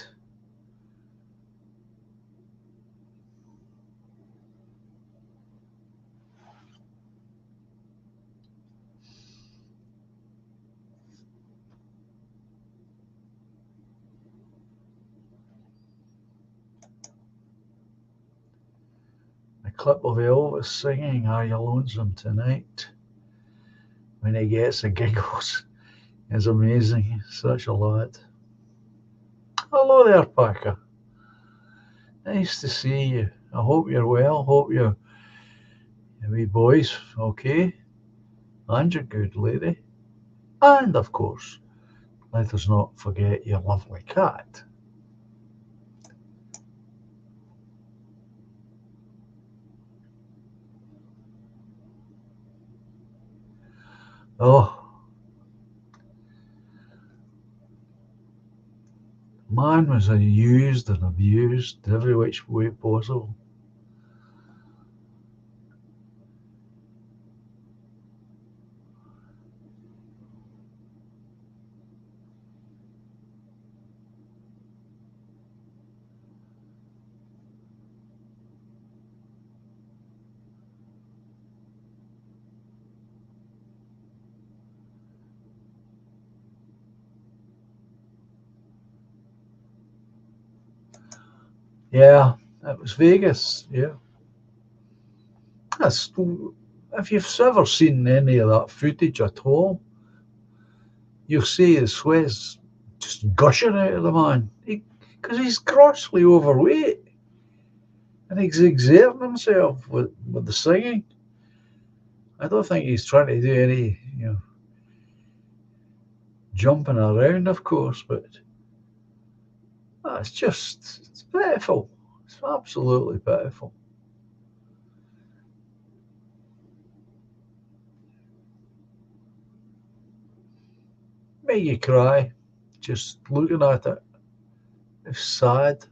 A clip of Elvis singing Are You Lonesome Tonight when he gets the giggles is amazing. Such a lad. Hello there, Packer. Nice to see you. I hope you're well. Hope your wee boy's okay. And your good lady. And of course, let us not forget your lovely cat. Oh, man was used and abused every which way possible. Yeah, it was Vegas. Yeah. That's, if you've ever seen any of that footage at all, you'll see the sweat's just gushing out of the man. Because he's grossly overweight and he's exerting himself with the singing. I don't think he's trying to do any, jumping around, of course, but it's pitiful. It's absolutely pitiful. Make you cry just looking at it. It's sad.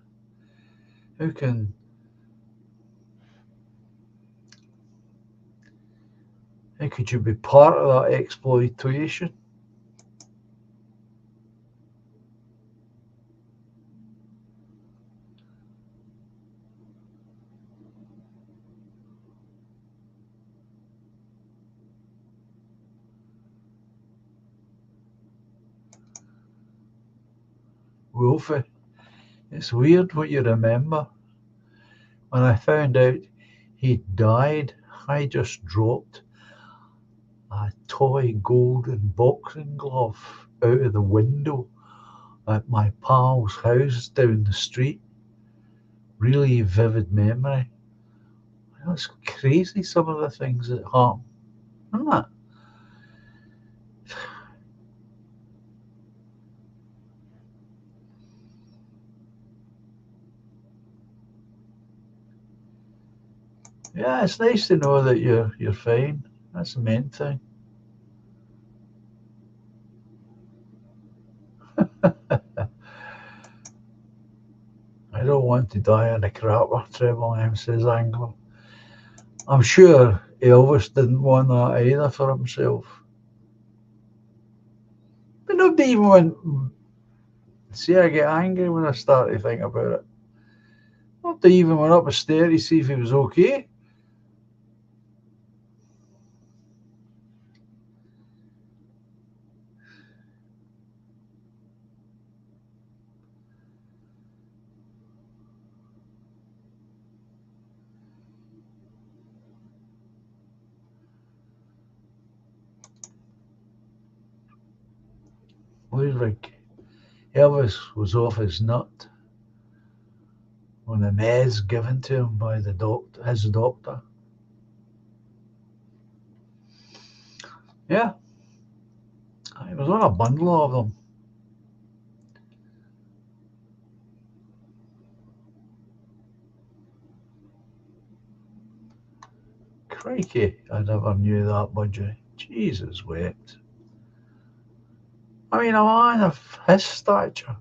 How can how could you be part of that exploitation? Wolfie, it's weird what you remember. When I found out he'd died, I just dropped a toy golden boxing glove out of the window at my pal's house down the street. Really vivid memory. It's crazy some of the things that happen, isn't it? Yeah, it's nice to know that you're fine. That's the main thing. I don't want to die in a crapper, Treble M, says Anglo. I'm sure Elvis didn't want that either for himself. But nobody even went, see, I get angry when I start to think about it. Nobody even went up the stairs to see if he was okay. Like Elvis was off his nut when the meds given to him by his doctor. Yeah, he was on a bundle of them. Crikey, I never knew that, Budgie. Jesus wept. I mean, a man of his stature,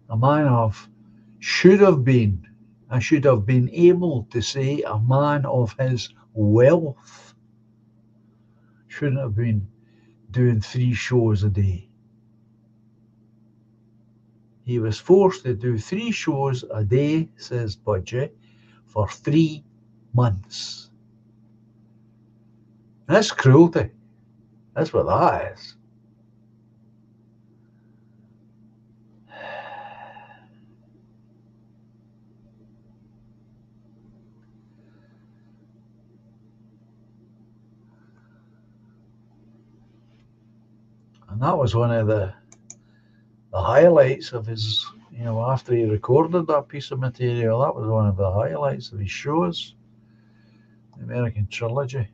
a man of I should have been able to say a man of his wealth shouldn't have been doing 3 shows a day. He was forced to do 3 shows a day, says Budgie, for 3 months. That's cruelty. That's what that is. And that was one of the highlights of his, after he recorded that piece of material, that was one of the highlights of his shows, the American Trilogy.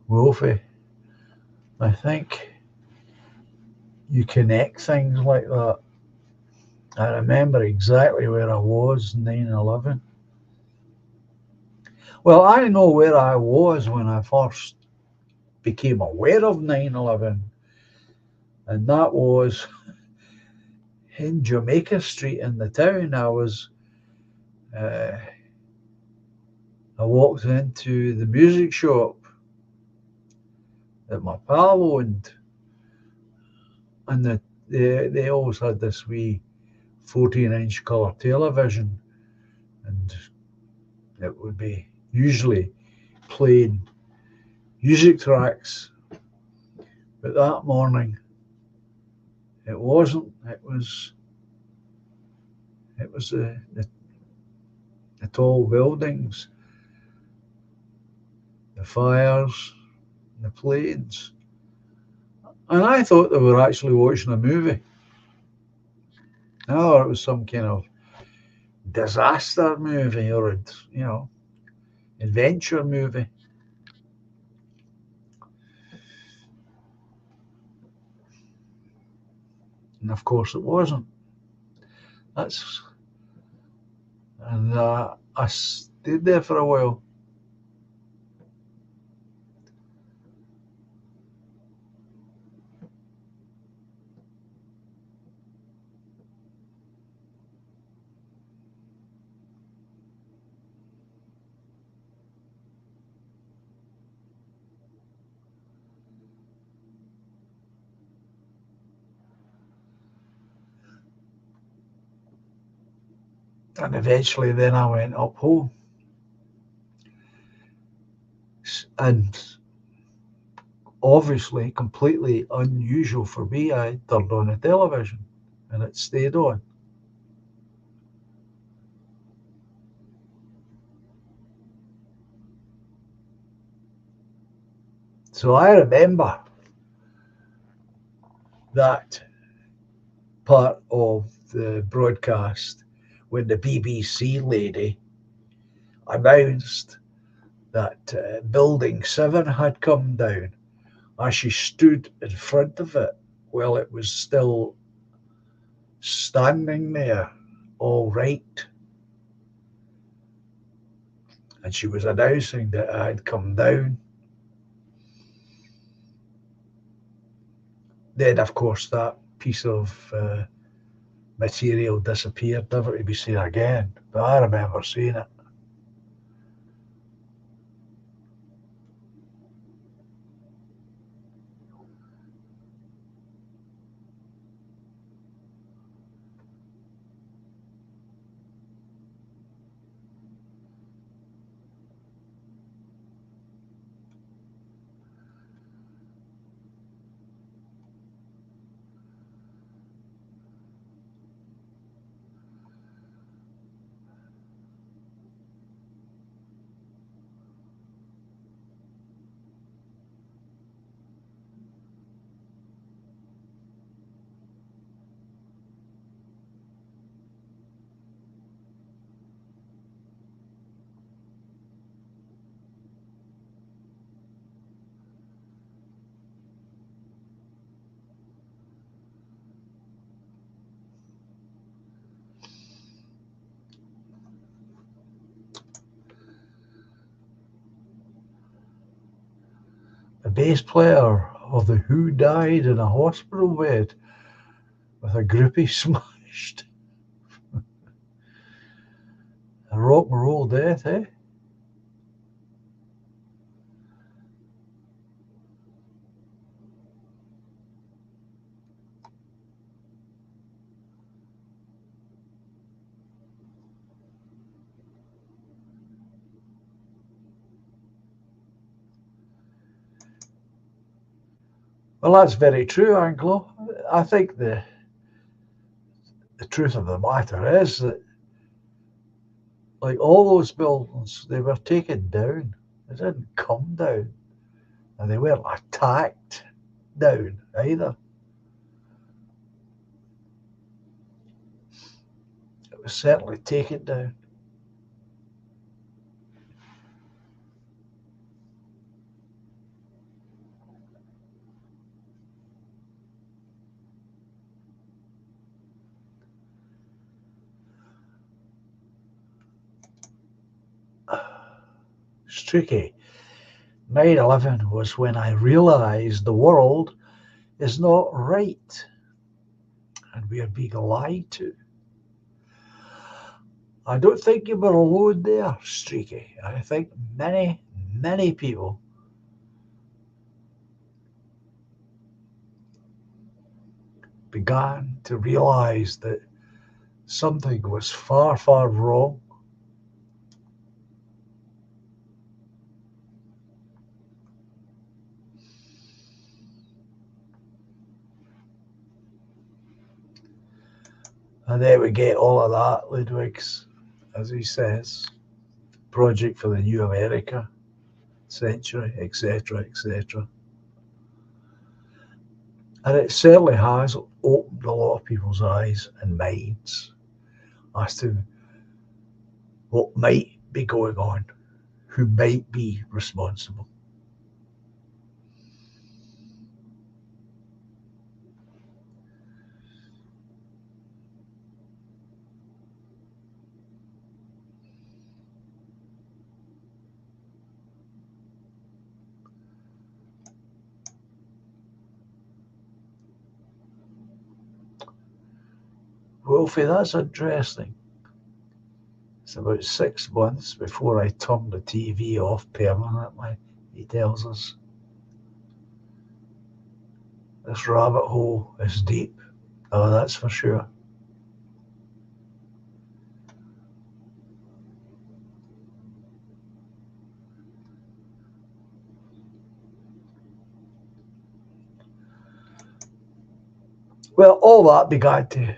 Wolfie, I think you connect things like that. I remember exactly where I was 9/11. Well, I know where I was when I first became aware of 9/11, and that was in Jamaica Street in the town. I walked into the music shop that my pal owned, and they always had this wee 14-inch colour television, and it would be usually playing music tracks. But that morning, it wasn't. It was the tall buildings, the fires, the planes, and I thought they were actually watching a movie. I thought it was some kind of disaster movie or adventure movie. And of course it wasn't. That's and I stayed there for a while. And eventually then I went up home. And obviously completely unusual for me, I turned on the television and it stayed on. So I remember that part of the broadcast when the BBC lady announced that Building 7 had come down, as she stood in front of it while it was still standing there, all right. And she was announcing that it had come down. Then, of course, that piece of material disappeared, never to be seen again. But I remember seeing it. bass player of The Who died in a hospital bed with a groupie smashed. A rock and roll death, eh? Well, that's very true, Anglo. I think the truth of the matter is that, like all those buildings, they were taken down. They didn't come down, and they weren't attacked down either. It was certainly taken down. Streaky. 9/11 was when I realised the world is not right and we are being lied to. I don't think you were alone there, Streaky. I think many, many people began to realise that something was far, far wrong. And then we get all of that, Ludwig's, as he says, project for the new America century, etc., etc. And it certainly has opened a lot of people's eyes and minds as to what might be going on, who might be responsible. Wolfie, that's interesting. It's about 6 months before I turned the TV off permanently, he tells us. This rabbit hole is deep. Oh, that's for sure. Well, all that began to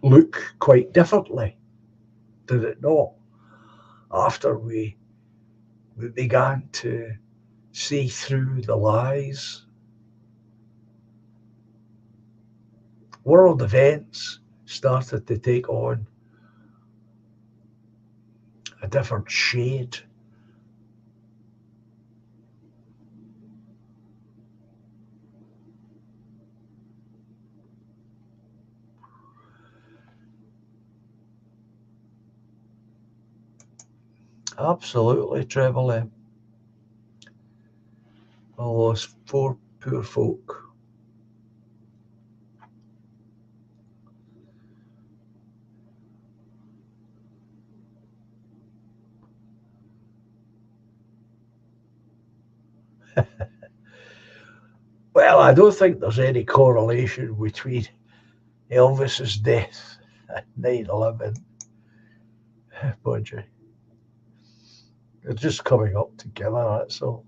look quite differently, did it not? After we began to see through the lies, world events started to take on a different shade. Absolutely, Treble. All those poor, poor folk. Well, I don't think there's any correlation between Elvis's death and 9/11, Budgie. They're just coming up together, that's all.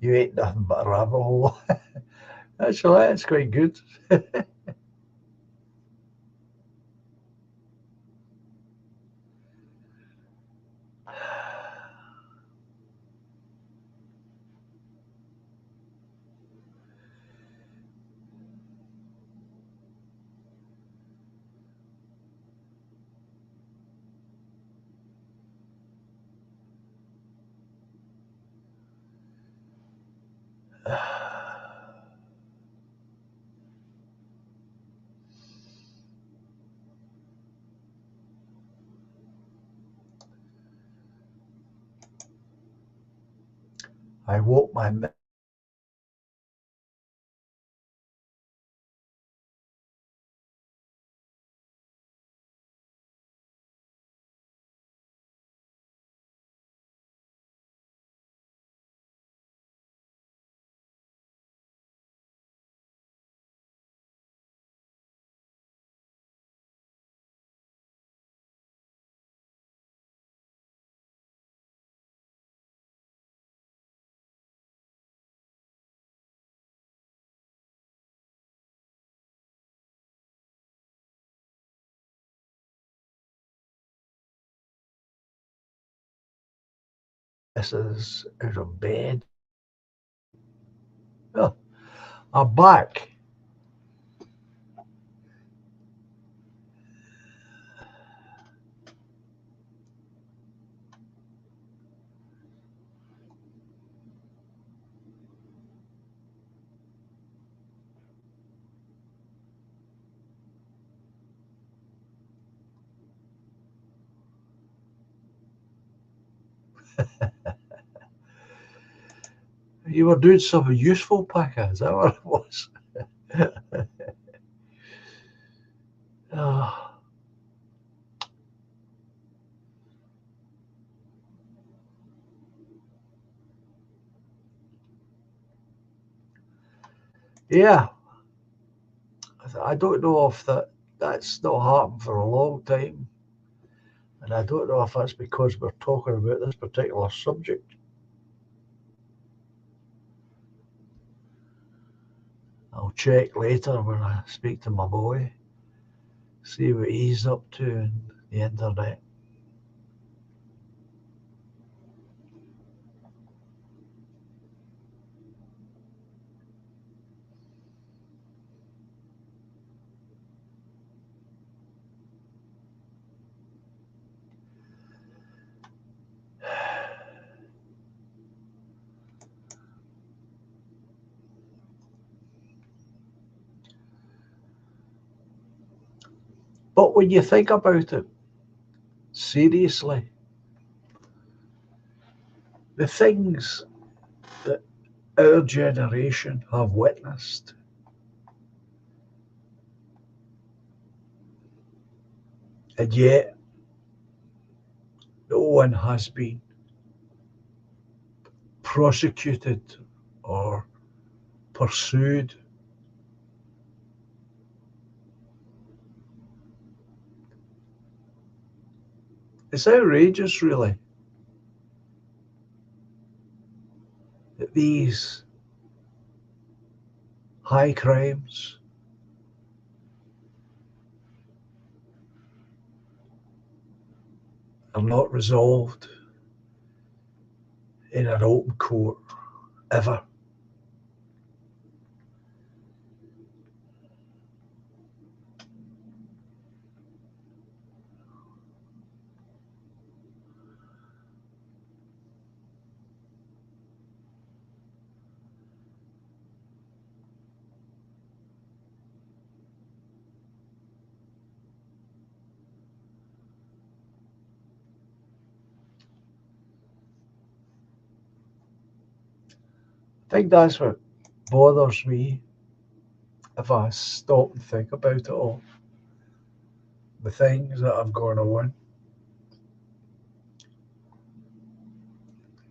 You ain't nothing but a rabbit hole. Actually, that's quite good. I woke my missus out of bed. Oh, I'm back. You were doing something useful, Packer. Is that what it was? Oh, yeah, I don't know if that's not happened for a long time, and I don't know if that's because we're talking about this particular subject. I'll check later when I speak to my boy, see what he's up to on the internet. But when you think about it seriously, the things that our generation have witnessed, and yet no one has been prosecuted or pursued. It's outrageous, really, that these high crimes are not resolved in an open court ever. I think that's what bothers me if I stop and think about it all. The things that have gone on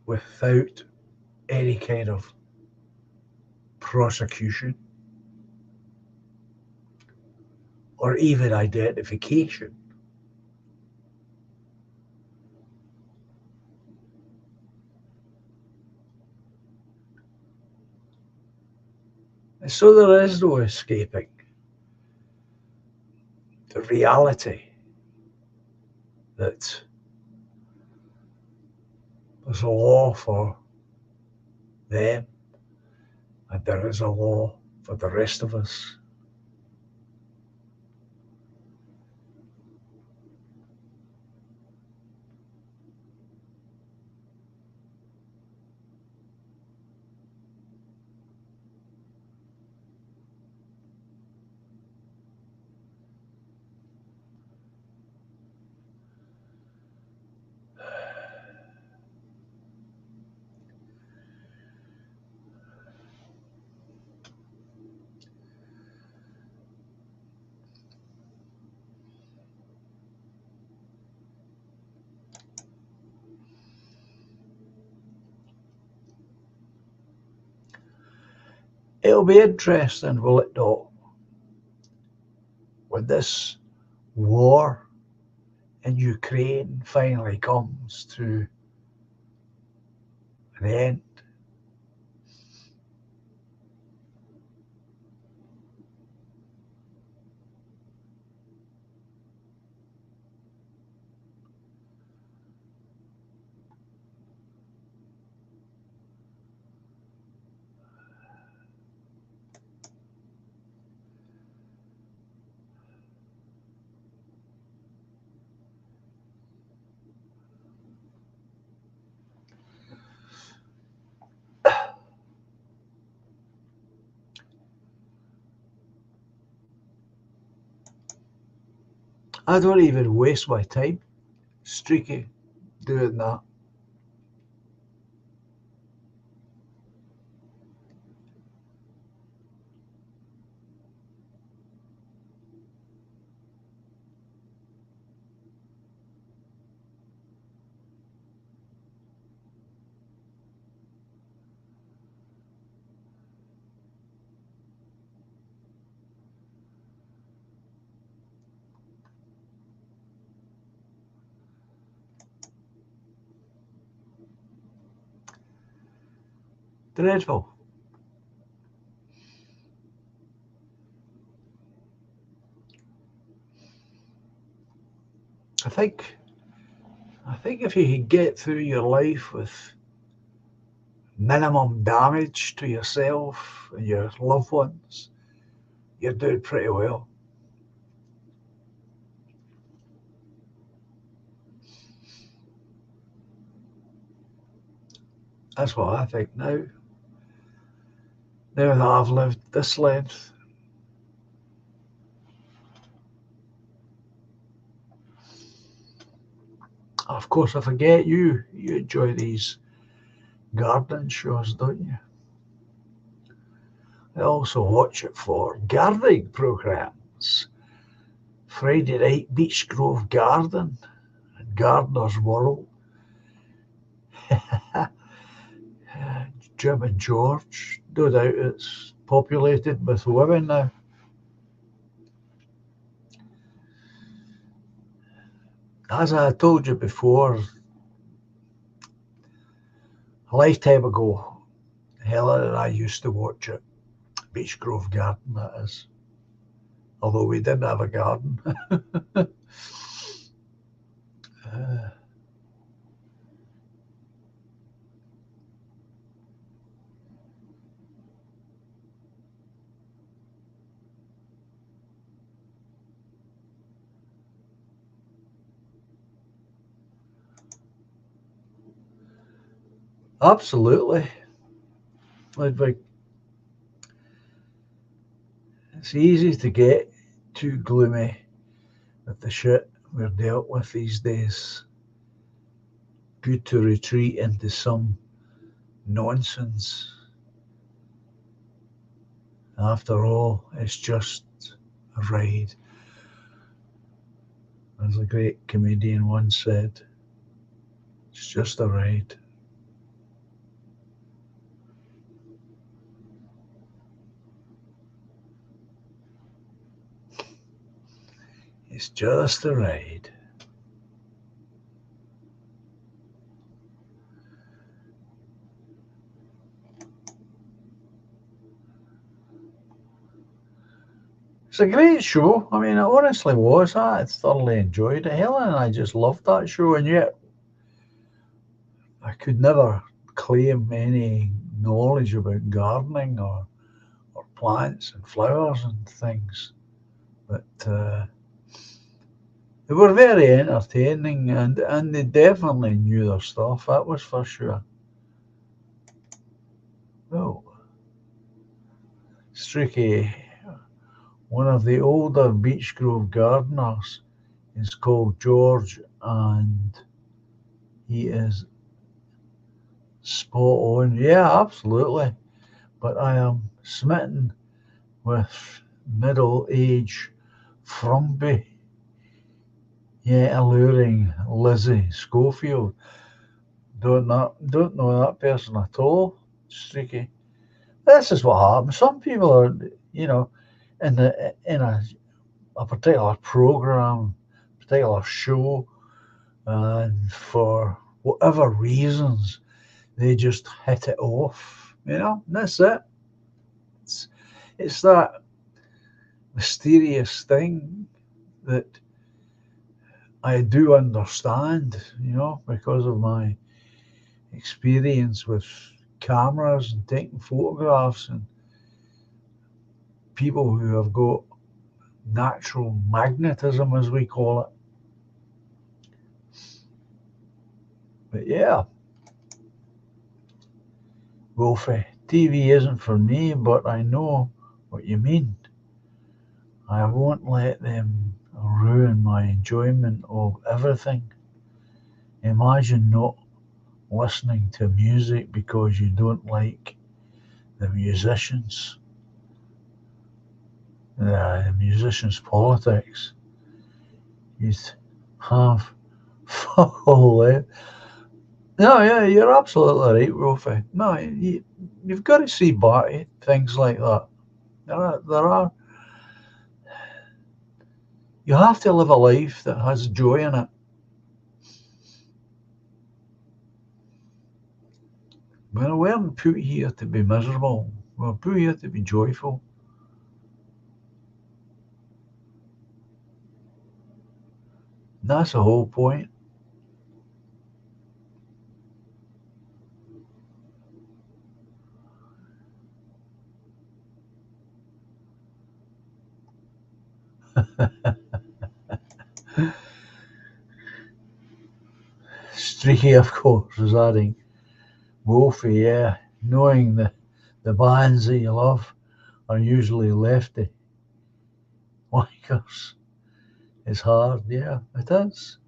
without any kind of prosecution or even identification. And so there is no escaping the reality that there's a law for them and there is a law for the rest of us. It'll be interesting, will it not, when this war in Ukraine finally comes to an end. I don't even waste my time, Streaky, doing that. Dreadful. I think if you can get through your life with minimum damage to yourself and your loved ones, you're doing pretty well. That's what I think now. Now that I've lived this length. Of course, I forget you enjoy these gardening shows, don't you? I also watch it for gardening programs. Friday night Beach Grove Garden and Gardener's World. Jim and George. No doubt it's populated with women now. As I told you before, a lifetime ago, Helen and I used to watch it. Beach Grove Garden, that is. Although we didn't have a garden. Absolutely. Ludwig, it's easy to get too gloomy with the shit we're dealt with these days. Good to retreat into some nonsense. After all, it's just a ride. As a great comedian once said, it's just a ride. It's just a ride. It's a great show. I mean, it honestly was. I thoroughly enjoyed it. Helen and I just loved that show, and yet I could never claim any knowledge about gardening or plants and flowers and things. But they were very entertaining, and they definitely knew their stuff, that was for sure. Well, Streaky, one of the older Beech Grove gardeners, is called George, and he is spot on. Yeah, absolutely. But I am smitten with middle age frumpy yet alluring Lizzie Schofield. Don't know that person at all, Streaky. This is what happens. Some people are, in a particular program, particular show, and for whatever reasons, they just hit it off. And that's it. It's, it's that mysterious thing that I do understand, because of my experience with cameras and taking photographs and people who have got natural magnetism, as we call it. But yeah, Wolfie, TV isn't for me, but I know what you mean. I won't let them ruin my enjoyment of everything. Imagine not listening to music because you don't like the musicians, the musicians' politics. You'd have full. No, yeah, you're absolutely right, Wolfie. No, you've got to see things like that. There are. You have to live a life that has joy in it. We weren't put here to be miserable. We're put here to be joyful. And that's the whole point. Streaky, of course, is adding, Wolfie, yeah, knowing the bands that you love are usually lefty likers is hard. Yeah, it is.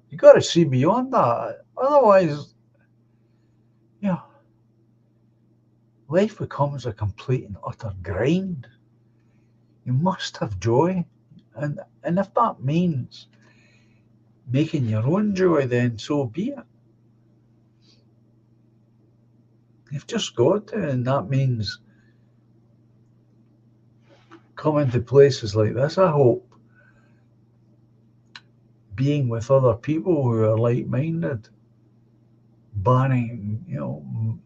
You got to see beyond that. Otherwise, yeah, life becomes a complete and utter grind. You must have joy. And if that means making your own joy, then so be it. You've just got to, and that means coming to places like this, I hope, being with other people who are like minded, banding,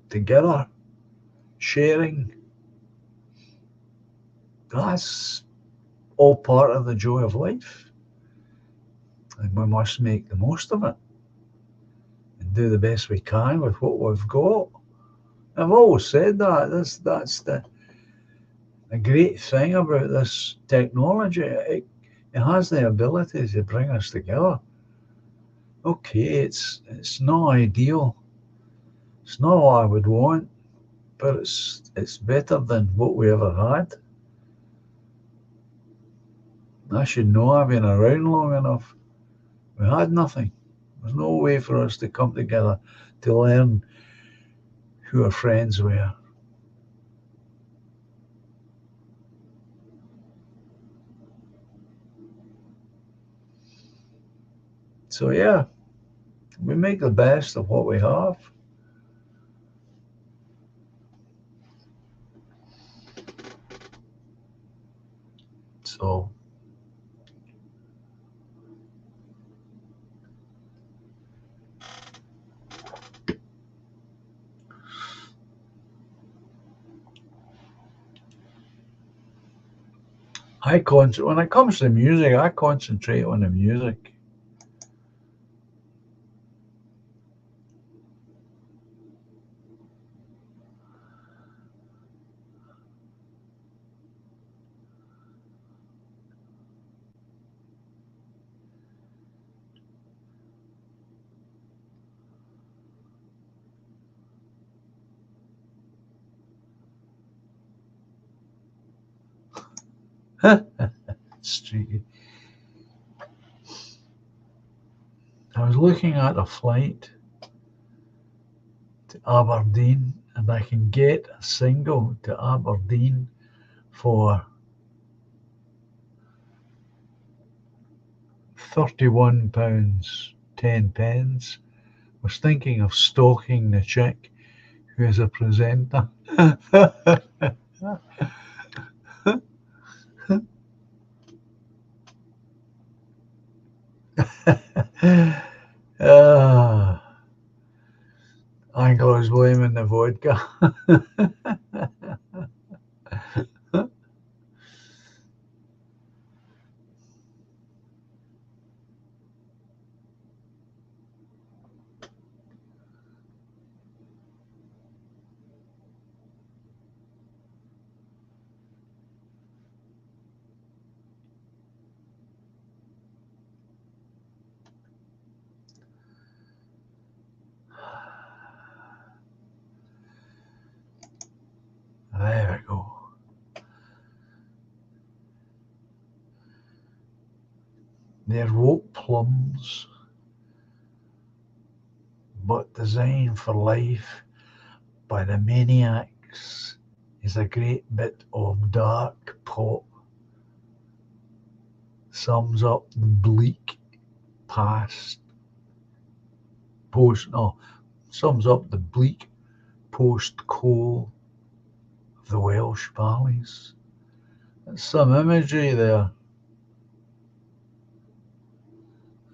together, sharing. That's all part of the joy of life. And we must make the most of it and do the best we can with what we've got. I've always said that. That's the great thing about this technology. It has the ability to bring us together. Okay, it's not ideal. It's not what I would want, but it's better than what we ever had. I should know. I've been around long enough. We had nothing. There's no way for us to come together to learn who our friends were. So yeah, we make the best of what we have. So when it comes to music, I concentrate on the music. Streaky. I was looking at a flight to Aberdeen, and I can get a single to Aberdeen for £31 10 pence. Was thinking of stalking the chick who is a presenter. Ah, I think I was blaming the vodka. There we go. They're woke plums, but designed for life by the maniacs is a great bit of dark pop. Sums up the bleak past post no sums up the bleak post coal of the Welsh valleys. There's some imagery there,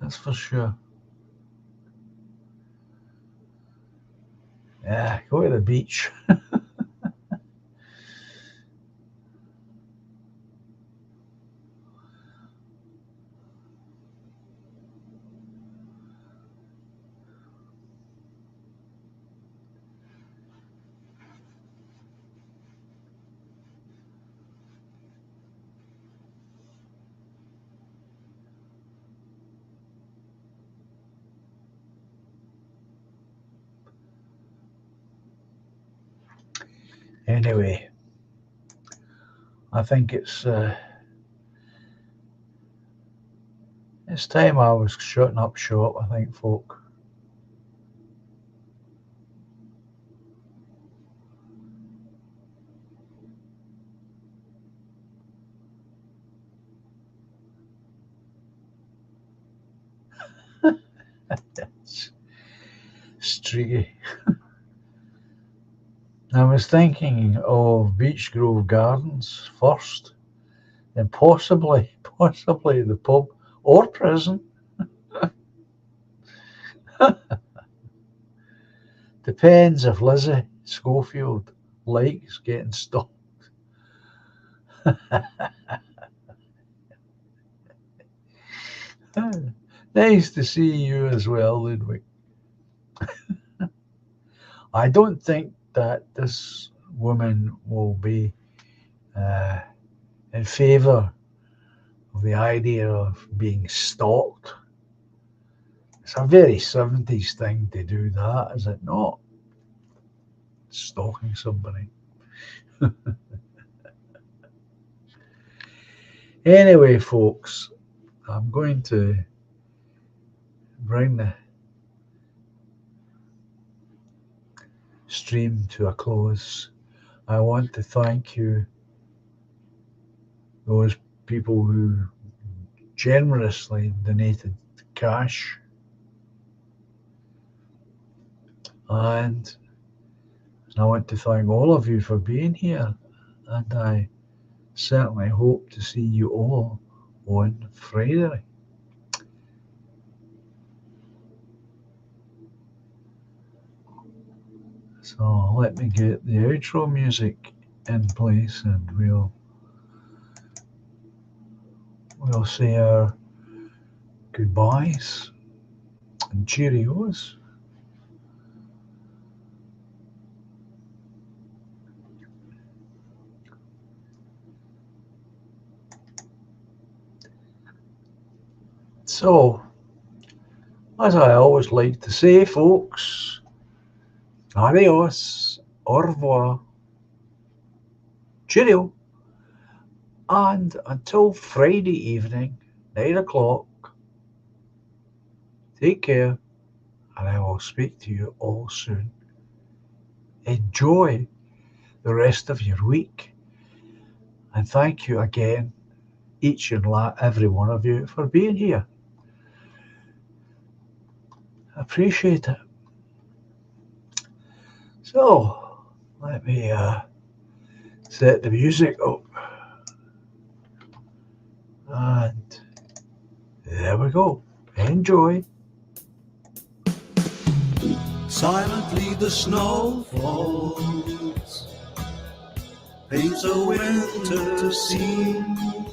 that's for sure. Yeah, go to the beach. Anyway, I think it's time I was shutting up shop, I think, folk. It's streaky. I was thinking of Beech Grove Gardens first, then possibly the pub or prison. Depends if Lizzie Schofield likes getting stuck. Nice to see you as well, Ludwig. I don't think that this woman will be uh, in favour of the idea of being stalked. It's a very 70s thing to do that, is it not? Stalking somebody. Anyway, folks, I'm going to bring the stream to a close. I want to thank you, those people who generously donated cash, and I want to thank all of you for being here, and I certainly hope to see you all on Friday. So let me get the outro music in place, and we'll say our goodbyes and cheerios. So, as I always like to say, folks, adios, au revoir, cheerio, and until Friday evening, 9 o'clock, take care, and I will speak to you all soon. Enjoy the rest of your week, and thank you again, each and every one of you, for being here. appreciate it. So, let me set the music up. And there we go. Enjoy. Silently the snow falls, paints a winter scene,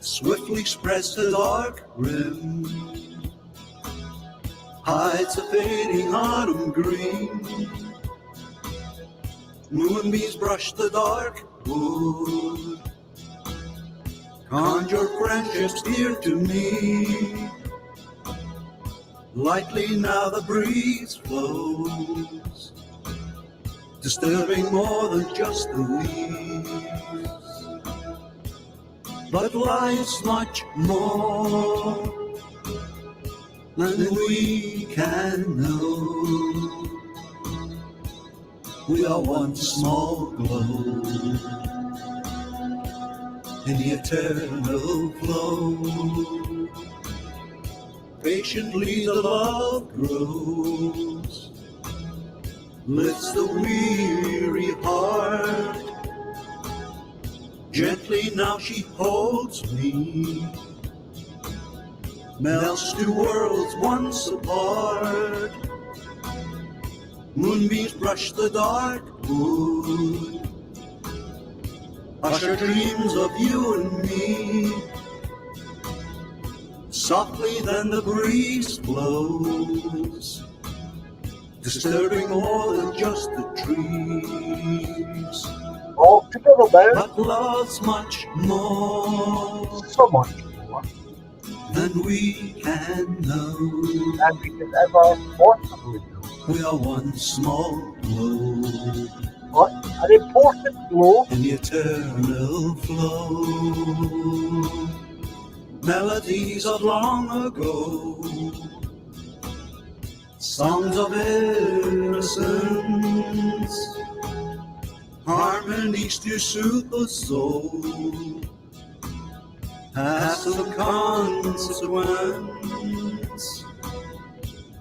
swiftly spreads the dark rim, hides a fading autumn green. Moonbeams brush the dark wood, conjure friendships dear to me. Lightly now the breeze flows, disturbing more than just the leaves. But life's much more than we can know. We are one small glow in the eternal flow. Patiently the love grows, lifts the weary heart. Gently now she holds me, melts two worlds once apart. Moonbeams brush the dark wood, usher dreams of you and me. Softly then the breeze blows, disturbing more than just the trees. All together now. But love's much more So much more than we can know. than we could ever possibly know. We are one small glow But an important glow in the eternal flow. Melodies of long ago, songs of innocence, harmonies to soothe the soul, has some consequence.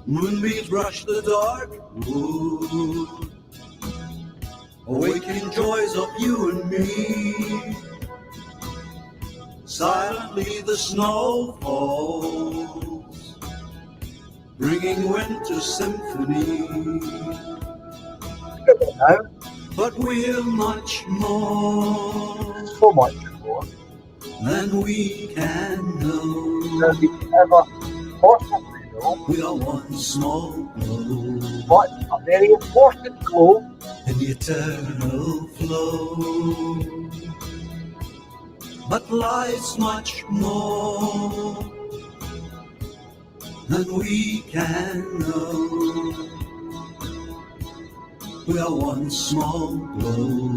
Moonbeams brush the dark wood, awakening joys of you and me. Silently the snow falls, bringing winter symphony. together now. But we're much more So much more than we can know. than we could ever possibly know. We are one small glow But a very important glow in the eternal flow. But life's much more than we can know. We are one small glow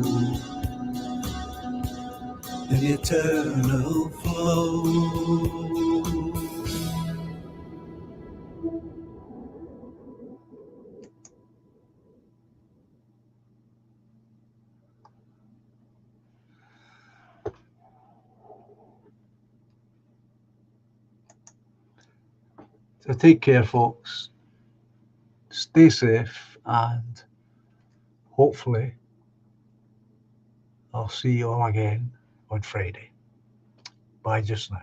in the eternal flow. So take care, folks. Stay safe, and hopefully I'll see you all again on Friday. Bye just now.